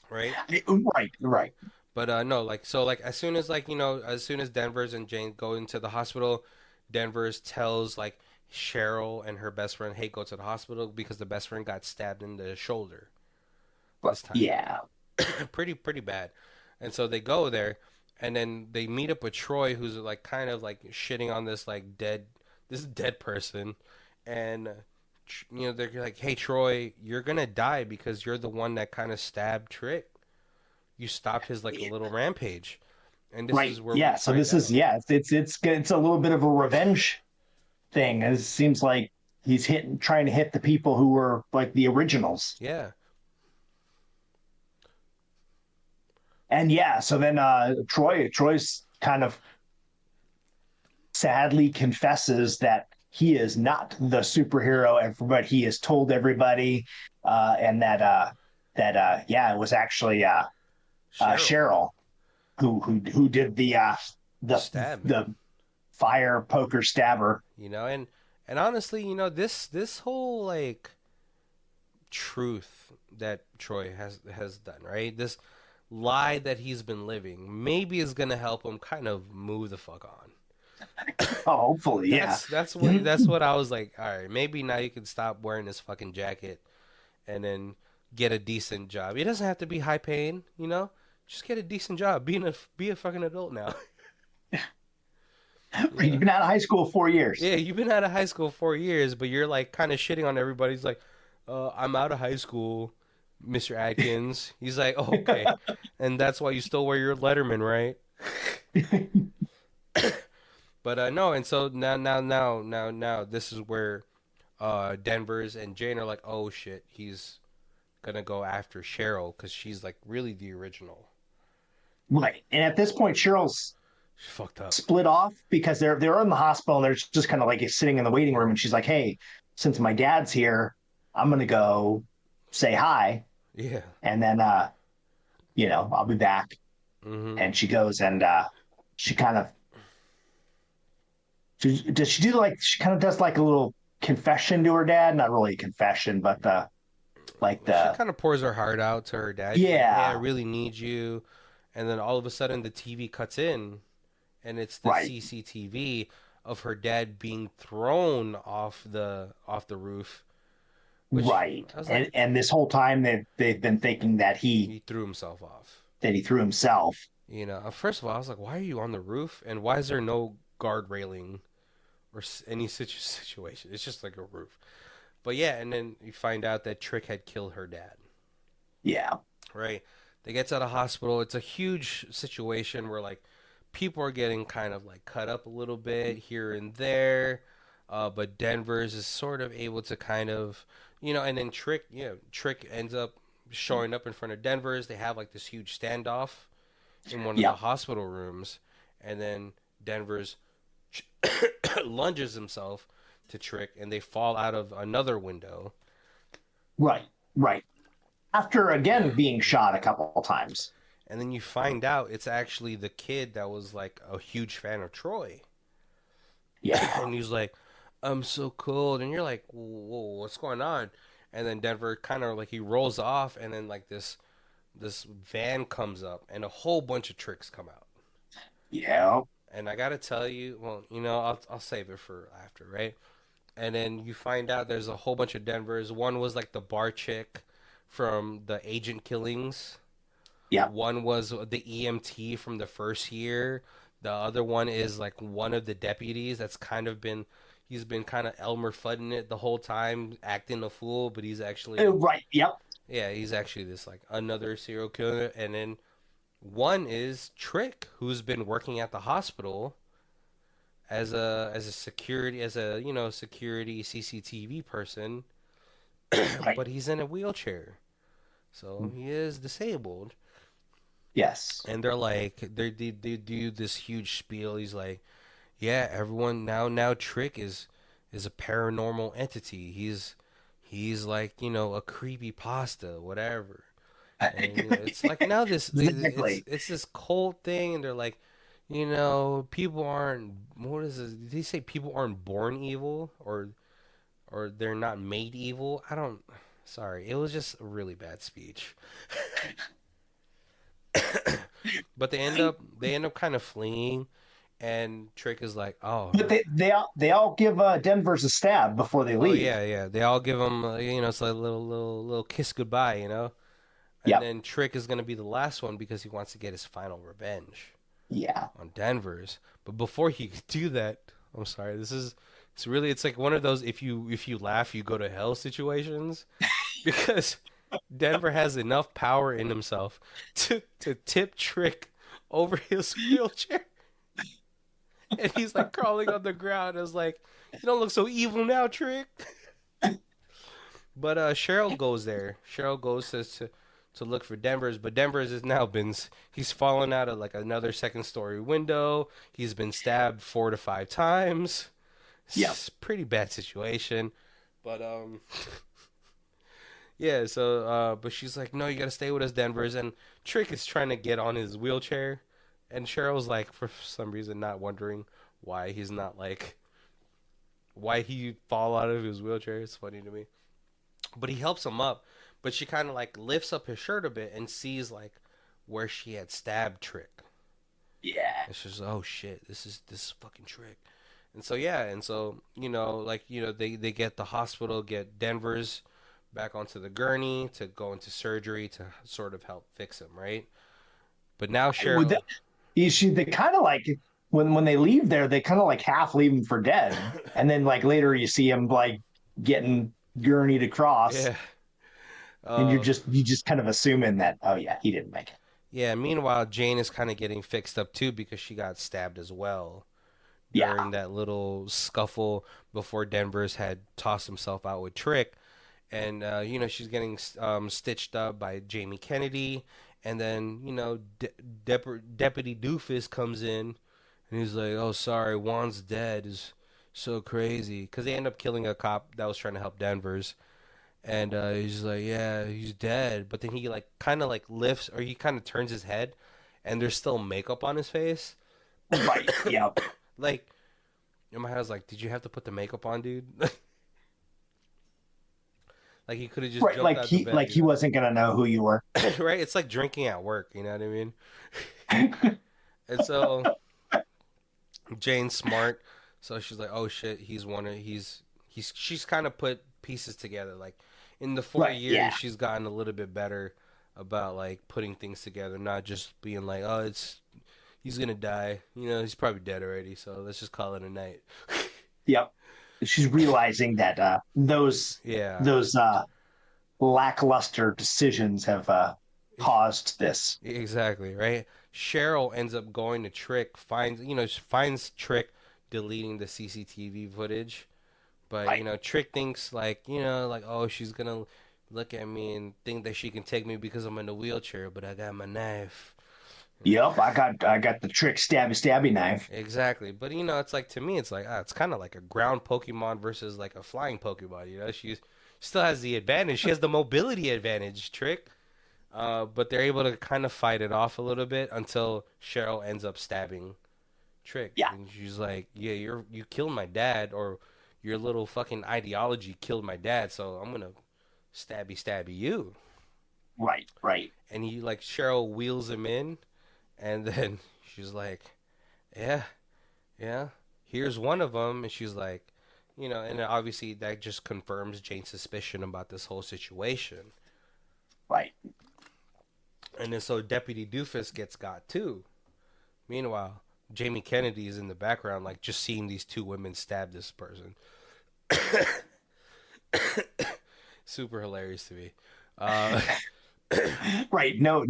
right? Right, right. But no, like so, like as soon as like as soon as Denver's and Jane go into the hospital, Denver's tells like Cheryl and her best friend, "Hey, go to the hospital because the best friend got stabbed in the shoulder But this time, yeah, pretty bad." And so they go there, and then they meet up with Troy, who's like kind of like shitting on this like dead person, and they're like, "Hey, Troy, you're gonna die because you're the one that kind of stabbed Trick. You stopped his like a little rampage." And this right. is where we Yeah. So find this is out. yeah, it's a little bit of a revenge thing. It seems like he's trying to hit the people who were like the originals. Yeah, And yeah, so then Troy's kind of sadly confesses that he is not the superhero, but he has told everybody, and that yeah, it was actually Cheryl, Cheryl who did the the stab, the fire poker stabber. and honestly, this whole like truth that Troy has done, right? This lie that he's been living maybe is gonna help him kind of move the fuck on. Oh, hopefully, yeah. That's what I was like. All right, maybe now you can stop wearing this fucking jacket and then get a decent job. It doesn't have to be high paying, Just get a decent job. Be a fucking adult now. you You've know. been out of high school 4 years. Yeah, you've been out of high school 4 years, but you're like kind of shitting on everybody. He's like, I'm out of high school, Mr. Atkins. He's like, oh, okay, and that's why you still wear your Letterman, right? But no, and so now, this is where Denver's and Jane are like, oh shit, he's gonna go after Cheryl because she's like really the original. Right. And at this point, Cheryl's She's fucked up. split off because they're in the hospital and they're just kind of like sitting in the waiting room, and she's like, "Hey, since my dad's here, I'm gonna go say hi, Yeah. and then I'll be back." Hmm. And she goes and she kind of does she do like she kind of does like a little confession to her dad, not really a confession, but like She the kind of pours her heart out to her dad. She's like, "Hey, I yeah, really need you," and then all of a sudden the TV cuts in, and it's the right, CCTV of her dad being thrown off the roof. Which right. I was like, And this whole time they've been thinking that he threw himself off. he threw himself. First of all, I was like, why are you on the roof? And why is there no guard railing or any situation? It's just like a roof. But yeah, and then you find out that Trick had killed her dad, Yeah, right? They get to the hospital. It's a huge situation where like people are getting kind of like cut up a little bit here and there. But Denver's is sort of able to kind of, and then Trick ends up showing up in front of Denver's. They have like this huge standoff in one of the yeah, hospital rooms, and then Denver's lunges himself to Trick, and they fall out of another window. right, right. After again being shot a couple of times. And then you find out it's actually the kid that was like a huge fan of Troy. Yeah, And he's like, I'm so cold. And you're like, whoa, what's going on? And then Denver kind of like he rolls off, and then like this van comes up, and a whole bunch of tricks come out. yeah, And I gotta tell you, well, I'll save it for after, right? And then you find out there's a whole bunch of Denvers. One was like the bar chick from the Agent Killings. yeah. One was the EMT from the first year. The other one is like one of the deputies that's kind of been he's been kind of Elmer Fudding it the whole time, acting a fool, but he's actually Right, yep, yeah, he's actually this like another serial killer. And then one is Trick, who's been working at the hospital as a security security CCTV person, right, but he's in a wheelchair, so he is disabled. yes, And they're like they do this huge spiel. He's like, yeah, everyone now Trick is a paranormal entity. He's like a creepy pasta, whatever. And it's like now this exactly. it's this cult thing, and they're like, people aren't what is this? Did they say people aren't born evil or they're not made evil? I don't. Sorry, it was just a really bad speech. But they end up kind of fleeing, and Trick is like, "Oh, But they all give Denver's a stab before they oh leave. yeah, yeah." They all give him, it's like a little kiss goodbye. And Yep. then Trick is gonna be the last one because he wants to get his final revenge Yeah. on Denver's. But before he could do that, I'm sorry, it's like one of those if you laugh you go to hell situations because Denver has enough power in himself to tip Trick over his wheelchair, and he's like crawling on the ground. I was like, you don't look so evil now, Trick. But Cheryl goes there. Cheryl goes to look for Denver's, but Denver's has now been he's fallen out of like another second story window. He's been stabbed 4 to 5 times. Yep. It's a pretty bad situation. But yeah, so but she's like, "No, you got to stay with us, Denver's." And Trick is trying to get on his wheelchair, and Cheryl's like for some reason not wondering why he's not like why he fall out of his wheelchair. It's funny to me. But he helps him up, but she kind of like lifts up his shirt a bit and sees like where she had stabbed Trick. Yeah. And she's like, "Oh shit, this is fucking Trick." And so yeah, and so they get the hospital, get Denver's back onto the gurney to go into surgery to sort of help fix him, right? But now Would Cheryl, that, they kind of like when they leave there, they kind of like half leave him for dead, and then like later you see him like getting gurneyed across, yeah, and uh, you just kind of assuming that, oh yeah, he didn't make it. yeah. Meanwhile, Jane is kind of getting fixed up too because she got stabbed as well Yeah. during that little scuffle before Denver's had tossed himself out with Trick. And she's getting stitched up by Jamie Kennedy, and then Deputy Doofus comes in, and he's like, "Oh, sorry, Juan's dead." Is so crazy because they end up killing a cop that was trying to help Denver's, and he's like, "Yeah, he's dead." But then he like kind of like lifts, or he kind of turns his head, and there's still makeup on his face. Right. Yeah. Like in my head, I was like, "Did you have to put the makeup on, dude?" Like he could have just Right. jumped out the bed, Like he wasn't gonna know who you were. right? It's like drinking at work, you know what I mean? And so Jane's smart, so she's like, "Oh shit, she's kind of put pieces together. Like in the four Right. years, Yeah. she's gotten a little bit better about like putting things together, not just being like, "Oh, he's gonna die. He's probably dead already, so let's just call it a night." Yep. She's realizing that Yeah, those lackluster decisions have caused this. exactly, right? Cheryl ends up going to Trick, finds Trick deleting the CCTV footage. But Right. Trick thinks like like, oh, she's gonna look at me and think that she can take me because I'm in a wheelchair, but I got my knife. Yep. I got the trick stabby knife. Exactly. But it's like to me, it's like it's kind of like a ground Pokemon versus like a flying Pokemon. She still has the advantage. She has the mobility advantage, Trick. But they're able to kind of fight it off a little bit until Cheryl ends up stabbing Trick, Yeah. and she's like, "Yeah, you killed my dad, or your little fucking ideology killed my dad, so I'm gonna stabby you." Right. Right. And he like Cheryl wheels him in, and then she's like, "Yeah, yeah, here's one of them," and she's like, and then obviously that just confirms Jane's suspicion about this whole situation. Right. And then so Deputy Doofus gets got too. Meanwhile, Jamie Kennedy is in the background, like just seeing these two women stab this person. Super hilarious to me. Uh, Right. No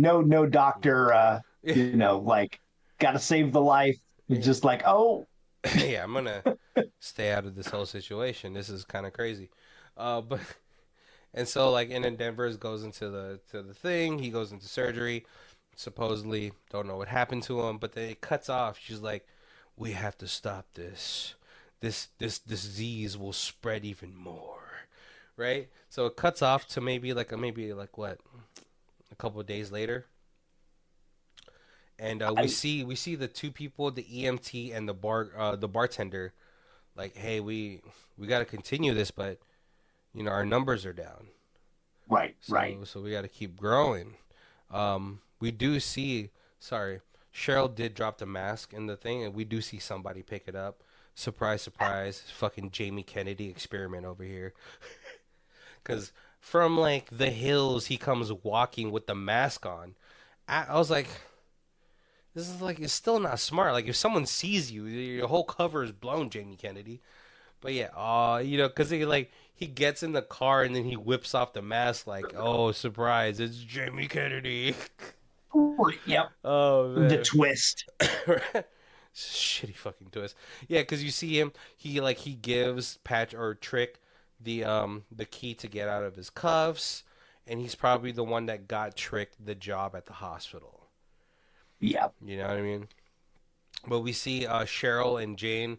doctor. Like got to save the life. It's just like, oh, yeah, I'm gonna stay out of this whole situation. This is kind of crazy. But and so like, and then Denver's goes into the thing. He goes into surgery. Supposedly, don't know what happened to him, but then it cuts off. She's like, "We have to stop this. This disease will spread even more." Right? So it cuts off to maybe like what, a couple of days later, and we see the two people, the EMT and the bartender, like, "Hey, we got to continue this, but our numbers are down." Right, right. So we got to keep growing. We do see, sorry, Cheryl did drop the mask in the thing, and we do see somebody pick it up. Surprise, surprise! Fucking Jamie Kennedy experiment over here. Because from like the hills, he comes walking with the mask on. I was like, this is like it's still not smart. Like if someone sees you, your whole cover is blown, Jamie Kennedy. But yeah, because he gets in the car and then he whips off the mask like, oh surprise, it's Jamie Kennedy. Yep. Oh The man, twist. shitty fucking twist. Yeah, because you see him, he gives Patch or Trick the key to get out of his cuffs, and he's probably the one that got Trick the job at the hospital. Yep. You know what I mean? But we see Cheryl and Jane.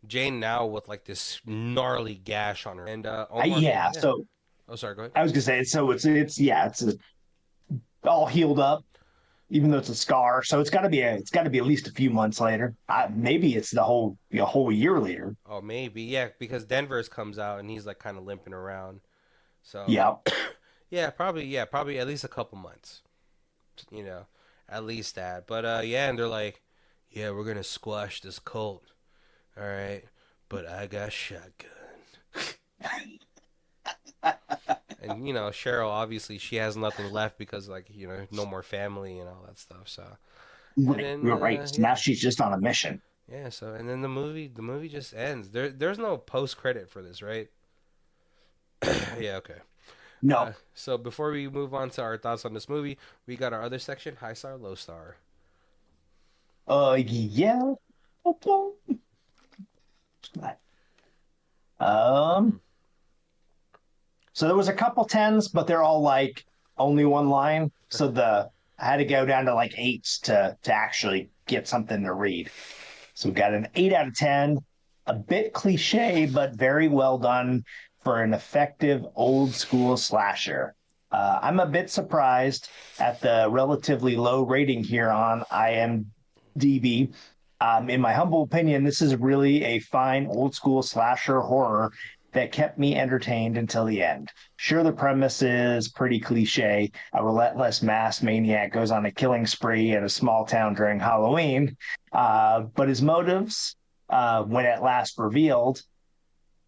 Jane now with like this gnarly gash on her, and Omar. Yeah. Yeah. So Oh, sorry. Go ahead. I was gonna say, so it's all healed up, even though it's a scar. So it's got to be at least a few months later. Maybe it's the whole year later. Oh, maybe yeah, because Denver's comes out and he's like kind of limping around. So Yep. probably at least a couple months. You know, at least that. But yeah, and they're like, yeah, we're gonna squash this cult. All right, but I got shotgun. And Cheryl obviously she has nothing left because like no more family and all that stuff. So and Right. then You're right. So now she's just on a mission. yeah. So and then the movie just ends. There's no post credit for this, right? Yeah. Okay. No. So before we move on to our thoughts on this movie, we got our other section: high star, low star. Yeah. Okay. Um. So there was a couple tens, but they're all like only one line. So I had to go down to like eights to actually get something to read. So we got an 8 out of 10, a bit cliche, but very well done for an effective old school slasher. I'm a bit surprised at the relatively low rating here on IMDb. In my humble opinion, this is really a fine old school slasher horror that kept me entertained until the end. Sure, the premise is pretty cliche. A relentless mass maniac goes on a killing spree in a small town during Halloween, but his motives, when at last revealed,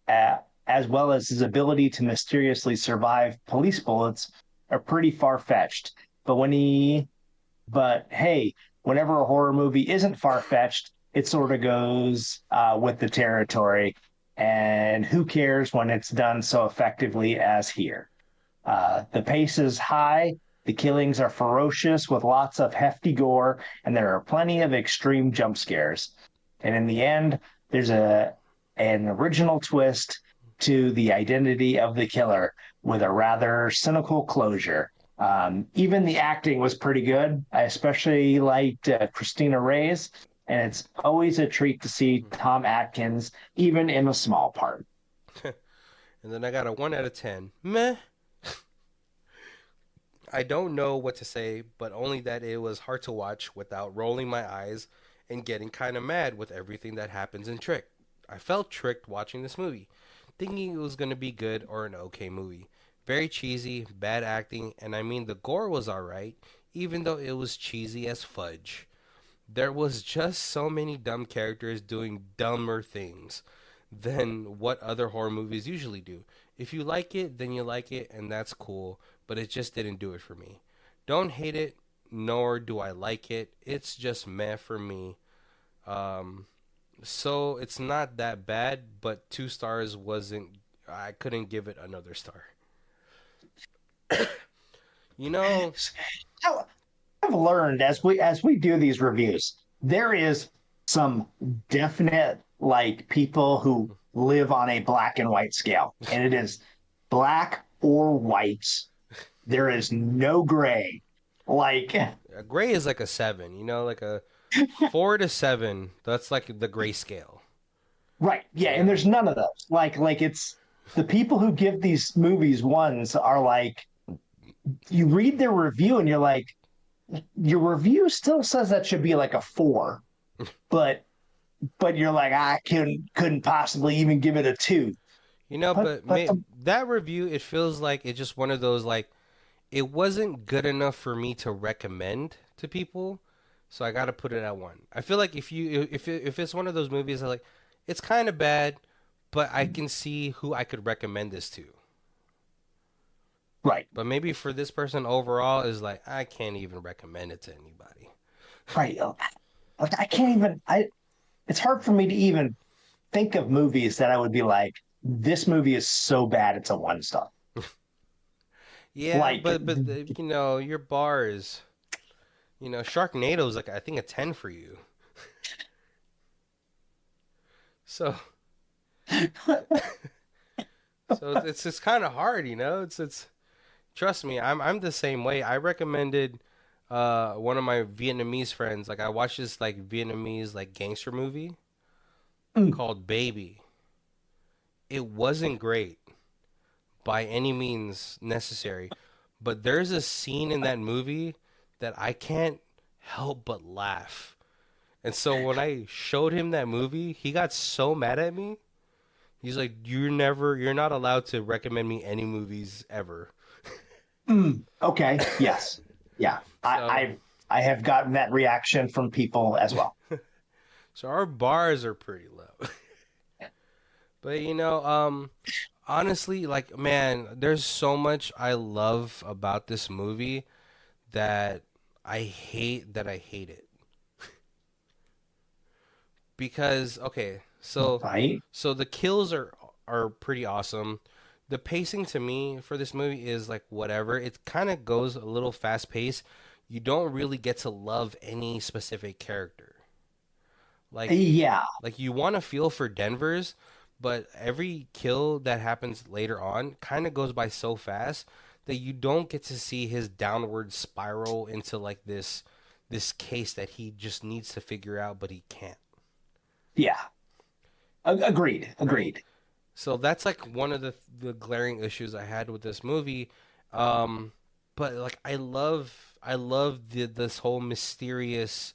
as well as his ability to mysteriously survive police bullets, are pretty far fetched. But hey, whenever a horror movie isn't far fetched, it sort of goes with the territory. And who cares when it's done so effectively as here? The pace is high, the killings are ferocious with lots of hefty gore, and there are plenty of extreme jump scares. And in the end, there's an original twist to the identity of the killer with a rather cynical closure. Even the acting was pretty good. I especially liked Christina Reyes, and it's always a treat to see Tom Atkins, even in a small part. And then I got a 1 out of 10. Meh. I don't know what to say, but only that it was hard to watch without rolling my eyes and getting kind of mad with everything that happens in Trick. I felt tricked watching this movie, thinking it was going to be good or an okay movie. Very cheesy, bad acting, and I mean the gore was alright, even though it was cheesy as fudge. There was just so many dumb characters doing dumber things than what other horror movies usually do. If you like it, then you like it, and that's cool, but it just didn't do it for me. Don't hate it, nor do I like it. It's just meh for me. So it's not that bad, but 2 stars wasn't. I couldn't give it another star. You know, I've learned as we do these reviews, there is some definite like people who live on a black and white scale, and it is black or white. There is no gray. Like a gray is like a 7. Like a 4 to 7. That's like the gray scale. right, yeah, and Yeah. there's none of those. Like it's the people who give these movies ones are like you read their review and you're like your review still says that should be like a 4, but you're like I couldn't possibly even give it a 2. but but the that review, it feels like it's just one of those like it wasn't good enough for me to recommend to people, so I got to put it at one. I feel like if it's one of those movies that like it's kind of bad, but I can see who I could recommend this to. right, But maybe for this person overall is like I can't even recommend it to anybody. right. I can't even. It's hard for me to even think of movies that I would be like, this movie is so bad it's a one star. Yeah, Like, but you know your bar is Sharknado's like I think a 10 for you. So it's just kind of hard, you know. It's trust me, I'm the same way. I recommended one of my Vietnamese friends. Like I watched this like Vietnamese like gangster movie called Baby. It wasn't great by any means necessary, but there's a scene in that movie that I can't help but laugh. And so when I showed him that movie, he got so mad at me. He's like, you're not allowed to recommend me any movies ever." okay, yes, yeah. So, I have gotten that reaction from people as well. so our bars are pretty low. But honestly, like, man, there's so much I love about this movie that I hate it. Because okay, Right? so the kills are pretty awesome. The pacing to me for this movie is like whatever. It kind of goes a little fast paced. You don't really get to love any specific character. Like Yeah, like you want to feel for Denver's, but every kill that happens later on kind of goes by so fast that you don't get to see his downward spiral into like this case that he just needs to figure out but he can't. yeah. Agreed, Right? agreed. So that's like one of the glaring issues I had with this movie. Um, but like I love this whole mysterious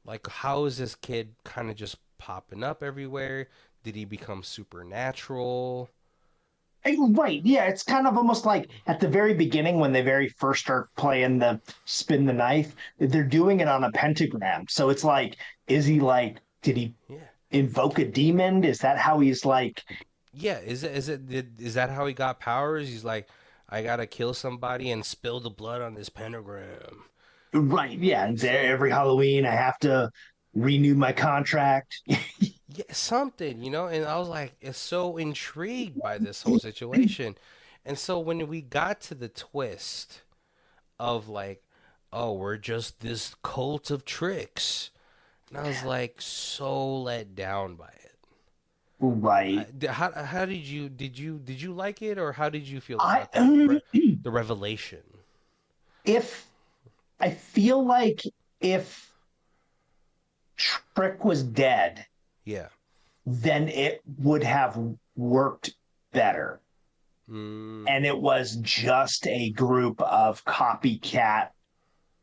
like how is this kid kind of just popping up everywhere? Did he become supernatural? Right, yeah. It's kind of almost like at the very beginning when they very first start playing the spin the knife, they're doing it on a pentagram. So it's like, is he like, did he Yeah. invoke a demon? Is that how he's like, Yeah, is that how he got powers? He's like I got to kill somebody and spill the blood on this pentagram. right, yeah, and So every Halloween I have to renew my contract. yeah, something, and I was like, it's so intrigued by this whole situation. And so when we got to the twist of like, oh, we're just this cult of tricks, and I was like, so let down by it. Right. How did you like it, or how did you feel I about the revelation? if I feel like if Trick was dead, Yeah. then it would have worked better. Mm, And it was just a group of copycat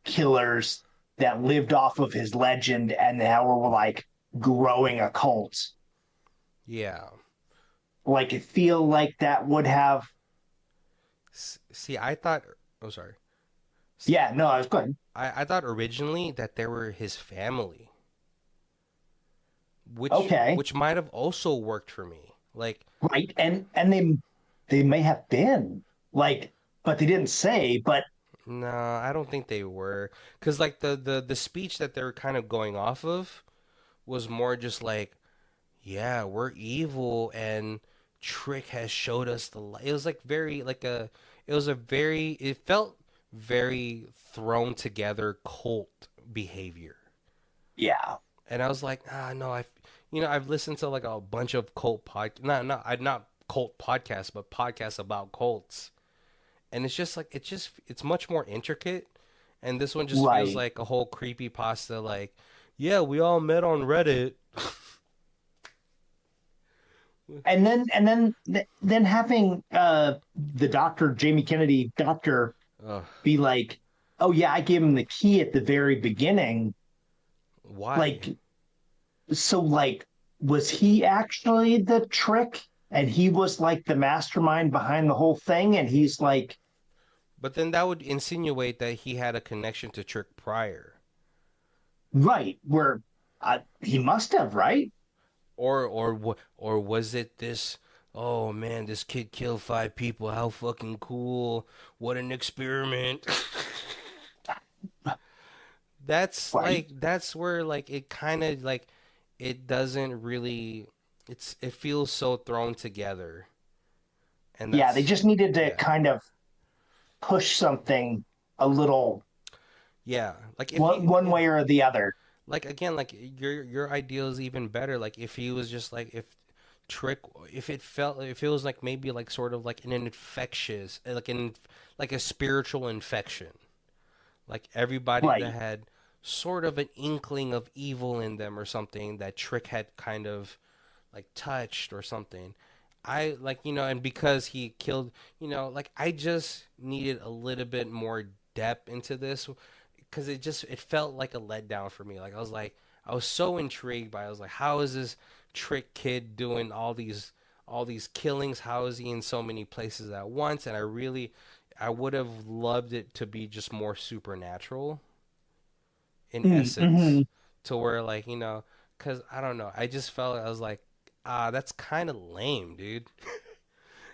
killers that lived off of his legend and now were like growing a cult. yeah. Like, I feel like that would have. See, I thought. Oh, sorry. Yeah, no, I was good. I thought originally that they were his family, Okay, which might have also worked for me. Like, right, and they may have been like, but they didn't say. But no, I don't think they were, because like the speech that they were kind of going off of was more just like, yeah, we're evil and Trick has showed us the light. It was like very like it felt very thrown together cult behavior. yeah, And I was like, no, I've listened to like a bunch of cult not cult podcasts, but podcasts about cults, and it's just like it's much more intricate, and this one just feels right. like a whole creepy pasta. Like, yeah, we all met on Reddit. And then having the doctor Jamie Kennedy doctor Ugh, be like, oh yeah, I gave him the key at the very beginning. why? Like, so like, was he actually the Trick and he was like the mastermind behind the whole thing, and he's like, But then that would insinuate that he had a connection to Trick prior. right, where he must have, right? Or was it this? Oh man, this kid killed 5 people. How fucking cool! What an experiment. Right. That's where like it kind of like it doesn't really it feels so thrown together, and Yeah, they that's just needed to yeah. kind of push something a little Yeah, like if one he way or the other. like again like your ideal is even better. Like if he was just like if Trick, if it was like maybe like sort of like an infectious like a spiritual infection, like everybody that Right. had sort of an inkling of evil in them or something that Trick had kind of like touched or something. I like and because he killed, like I just needed a little bit more depth into this because it felt like a letdown for me. Like I was so intrigued by it. I was like, how is this Trick kid doing all these killings? How is he in so many places at once? And I would have loved it to be just more supernatural in essence, Mm-hmm. to where like because I don't know, I just felt I was like, that's kind of lame, dude.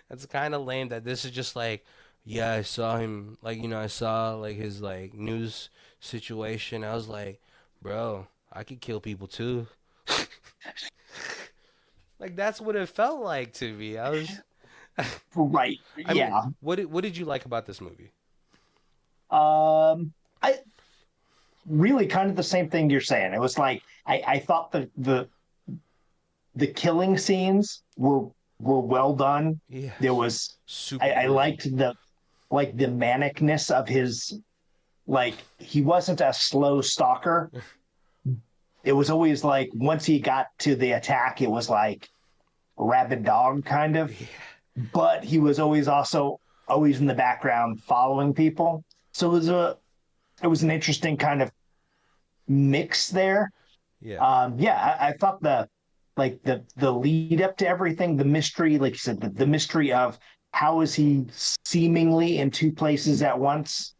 That's kind of lame that this is just like, yeah, I saw him, like I saw like his like news situation. I was like, bro, I could kill people too. Like that's what it felt like to me. Right. I mean, Yeah. what did you like about this movie? I really kind of the same thing you're saying. It was like I thought the killing scenes were well done. Yeah, There was super I brutal. liked the manicness of his, like he wasn't a slow stalker. It was always like once he got to the attack, it was like a rabid dog kind of, Yeah, but he was always in the background following people. So it was an interesting kind of mix there. yeah. Yeah, I thought the lead up to everything, the mystery, like you said, the mystery of how is he seemingly in two places at once,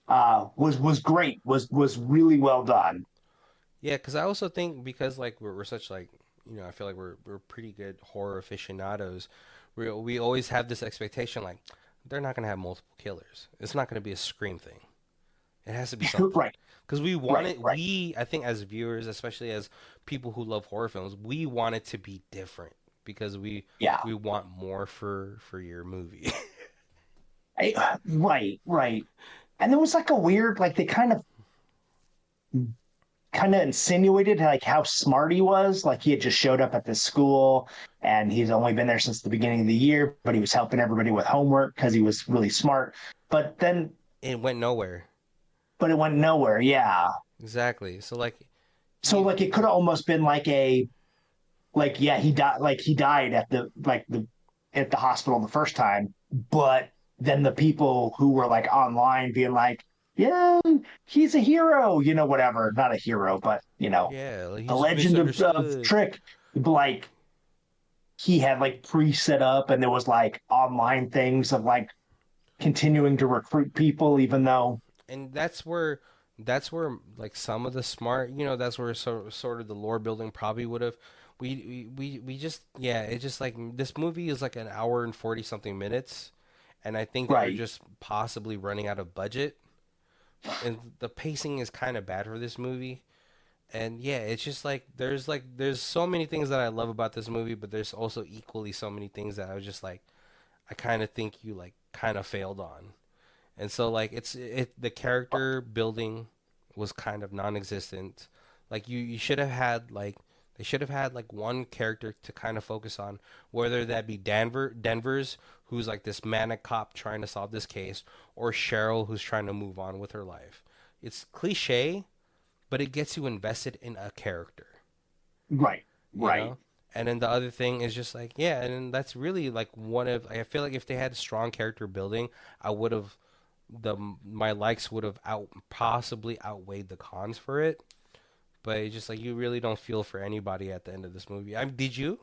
was great, was really well done. Yeah, because I also think because like we're such like I feel like we're pretty good horror aficionados. We always have this expectation like they're not gonna have multiple killers. It's not gonna be a Scream thing. It has to be something Right, because we want right, it. right. I think as viewers, especially as people who love horror films, we want it to be different because Yeah, we want more for your movie. right, right. And there was like a weird, like they kind of insinuated like how smart he was. Like he had just showed up at this school and he's only been there since the beginning of the year, but he was helping everybody with homework because he was really smart. But then, It went nowhere. but it went nowhere. Yeah. Exactly. So like So you like it could have almost been like yeah, he died at the hospital the first time, but then the people who were like online being like, yeah, he's a hero, whatever, not a hero, but yeah, like the he's legend of misunderstood. Trick, like he had like pre-set up and there was like online things of like continuing to recruit people even though. And that's where like some of the smart that's where sort of the lore building probably would have we just yeah it's just like this movie is like an hour and 40 something minutes, and I think they're Right, just possibly running out of budget, and the pacing is kind of bad for this movie. And yeah, it's just like there's so many things that I love about this movie, but there's also equally so many things that I was just like I kind of think you like kind of failed on. And so like the character building was kind of non-existent. Like you should have had like they should have had like one character to kind of focus on, whether that be Denver's, who's like this manic cop trying to solve this case, or Cheryl, who's trying to move on with her life. It's cliche, but it gets you invested in a character, right, you right. know? And then the other thing is just like, yeah, and then that's really like one of I feel like if they had strong character building, I would have the my likes would have possibly outweighed the cons for it. But it's just like you really don't feel for anybody at the end of this movie. Did you?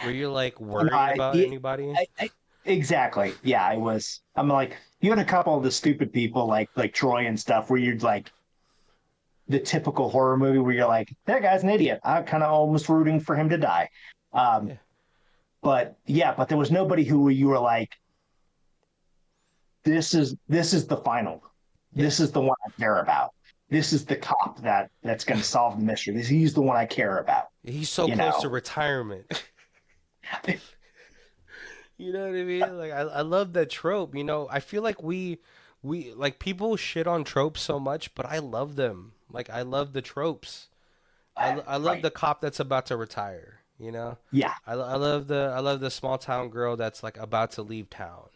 Were you like No, worried about anybody? exactly. Yeah, I was. I'm like, you had a couple of the stupid people like Troy and stuff where you're like the typical horror movie where you're like, that guy's an idiot. I'm kind of almost rooting for him to die. Um, Yeah. but yeah, but there was nobody who you were like, this is the final. Yeah. This is the one I care about. This is the cop that's going to solve the mystery. He's the one I care about. He's so You close to know, retirement. You know what I mean? Like I love that trope. I feel like we like people shit on tropes so much, but I love them. Like I love the tropes. I love right? the cop that's about to retire. Yeah, I love the small town girl that's like about to leave town.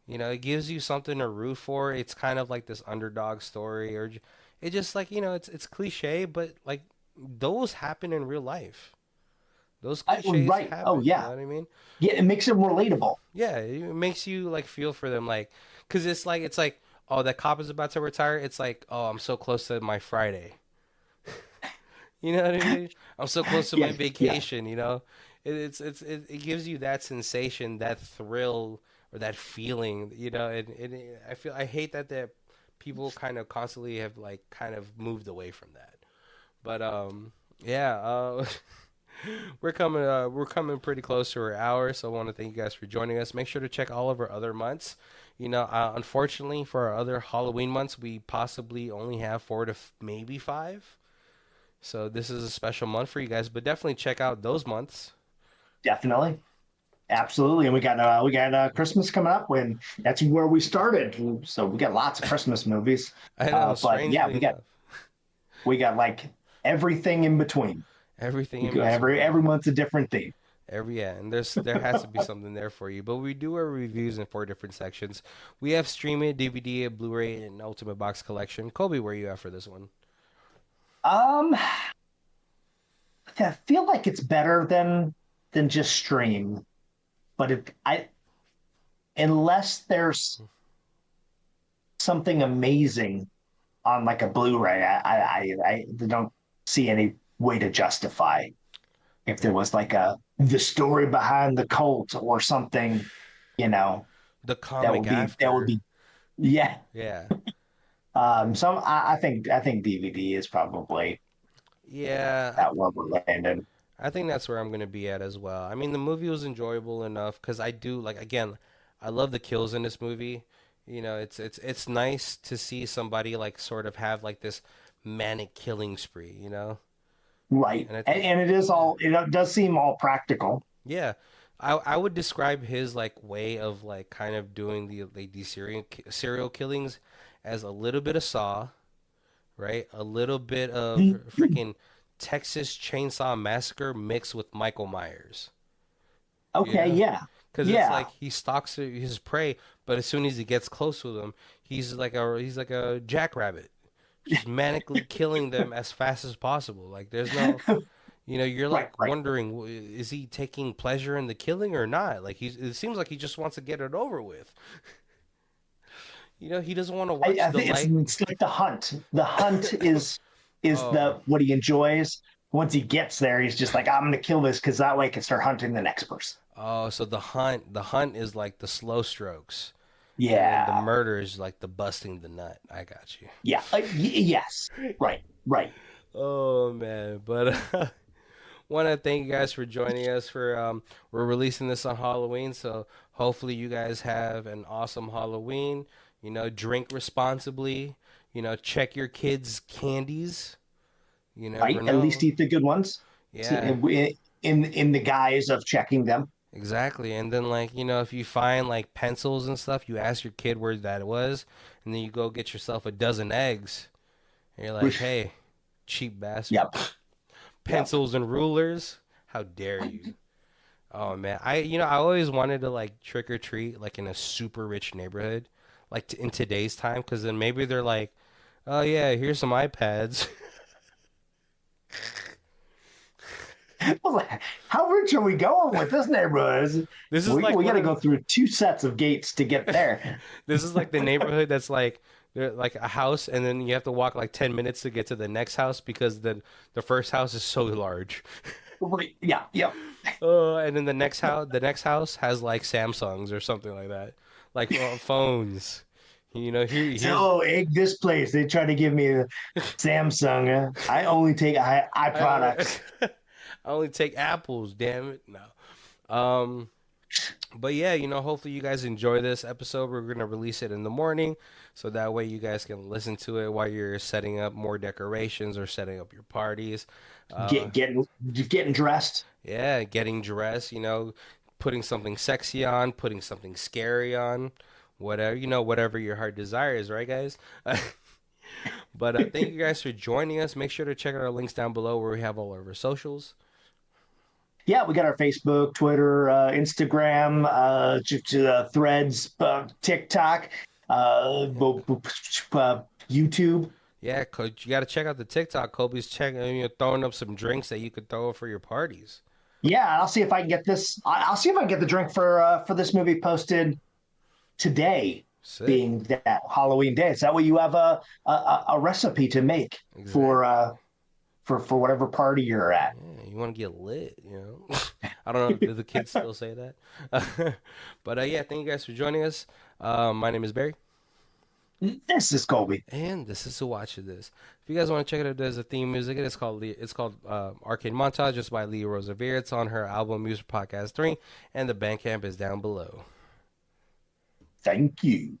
It gives you something to root for. It's kind of like this underdog story, or it just like it's cliche, but like those happen in real life. Those cliches right. Oh happen. You yeah, know what I mean? yeah. It makes it relatable. Yeah, it makes you like feel for them, like, cause it's like, oh, that cop is about to retire. It's like, oh, I'm so close to my Friday. You know what I mean? I'm so close to my Yeah, yeah. vacation. It gives you that sensation, that thrill, or that feeling. I hate that people kind of constantly have like kind of moved away from that. But yeah. We're coming pretty close to our hour, so I want to thank you guys for joining us. Make sure to check all of our other months. Unfortunately, for our other Halloween months, we possibly only have four to maybe five. So this is a special month for you guys, but definitely check out those months. Definitely. Absolutely. And we got Christmas coming up when that's where we started. So we got lots of Christmas movies. I know, But yeah, strangely we got enough, we got like everything in between. everything You in go between. every month's a different theme. Yeah, and there has to be something there for you. But we do our reviews in four different sections. We have streaming, DVD, Blu-ray, and Ultimate Box Collection. Kobe, where you at for this one? Um I feel like it's better than just stream, but if I unless there's something amazing on like a Blu-ray, I don't see any way to justify if there was like the story behind the cult or something, you know, The that comic would after. be yeah. Yeah. So I think DVD is probably Yeah, that where we're landing. I think that's where I'm gonna be at as well. I mean, the movie was enjoyable enough because I do like again, I love the kills in this movie. It's nice to see somebody like sort of have like this manic killing spree, Right. And I think, And yeah, it does seem all practical. yeah, I would describe his like way of like kind of doing these serial killings as a little bit of Saw, right? A little bit of freaking Texas Chainsaw Massacre mixed with Michael Myers. You Okay, know, yeah. because it's Yeah. like he stalks his prey, but as soon as he gets close to them, he's like a jackrabbit, just manically killing them as fast as possible. Like there's no, you're Right, like right. wondering, is he taking pleasure in the killing or not? Like it seems like he just wants to get it over with. He doesn't want to watch I the think light. it's like the hunt. The hunt is Oh, the what he enjoys. Once he gets there, he's just like, I'm gonna kill this because that way I can start hunting the next person. oh, so the hunt is like the slow strokes, and then the Yeah. murder is like the busting the nut. I got you. Yeah. Yes. Right. Right. Oh man, but want to thank you guys for joining us for we're releasing this on Halloween, so hopefully you guys have an awesome Halloween. Drink responsibly. Check your kids' candies. You never Right. At least know. eat the good ones. Yeah, In the guise of checking them. exactly. And then like, if you find like pencils and stuff, you ask your kid where that was, and then you go get yourself a dozen eggs. And you're like, Whoosh. "Hey, cheap bastard. Yep. Yep. Pencils and rulers. How dare you?" Oh man, I always wanted to like trick or treat like in a super rich neighborhood, like in today's time, because then maybe they're like, oh yeah, here's some iPads. How rich are we going with this neighborhood? This is like We got one to of go through two sets of gates to get there. this is like the neighborhood that's like they're like a house, and then you have to walk like 10 minutes to get to the next house because the first house is so large. Right. Yeah. Yep. And then the next house has like Samsungs or something like that, like phones. You know, So, here's oh, egg this place. They try to give me a Samsung. I only take I I only products. I only take apples. Damn it, no. But yeah, hopefully you guys enjoy this episode. We're gonna release it in the morning, so that way you guys can listen to it while you're setting up more decorations or setting up your parties. Uh, Getting dressed. yeah, getting dressed. Putting something sexy on, putting something scary on, whatever whatever your heart desires, right, guys? But thank you guys for joining us. Make sure to check out our links down below where we have all of our socials. Yeah, we got our Facebook, Twitter, Instagram, Threads, TikTok, YouTube. Yeah, coach, you got to check out the TikTok. Kobe's checking, throwing up some drinks that you could throw for your parties. Yeah, I'll see if I can get this. I'll see if I can get the drink for this movie posted today, Sick. being that Halloween day. Is that way you have a recipe to make Exactly. for whatever party you're at? Yeah, you want to get lit. I don't know. Do the kids still say that? But yeah, thank you guys for joining us. My name is Barry. This is Colby. And this is Who Watches This. If you guys want to check it out, there's a theme music. It's called Arcade Montage, just by Rosevere. It's on her album Music Podcast 3, and the Bandcamp is down below. Thank you.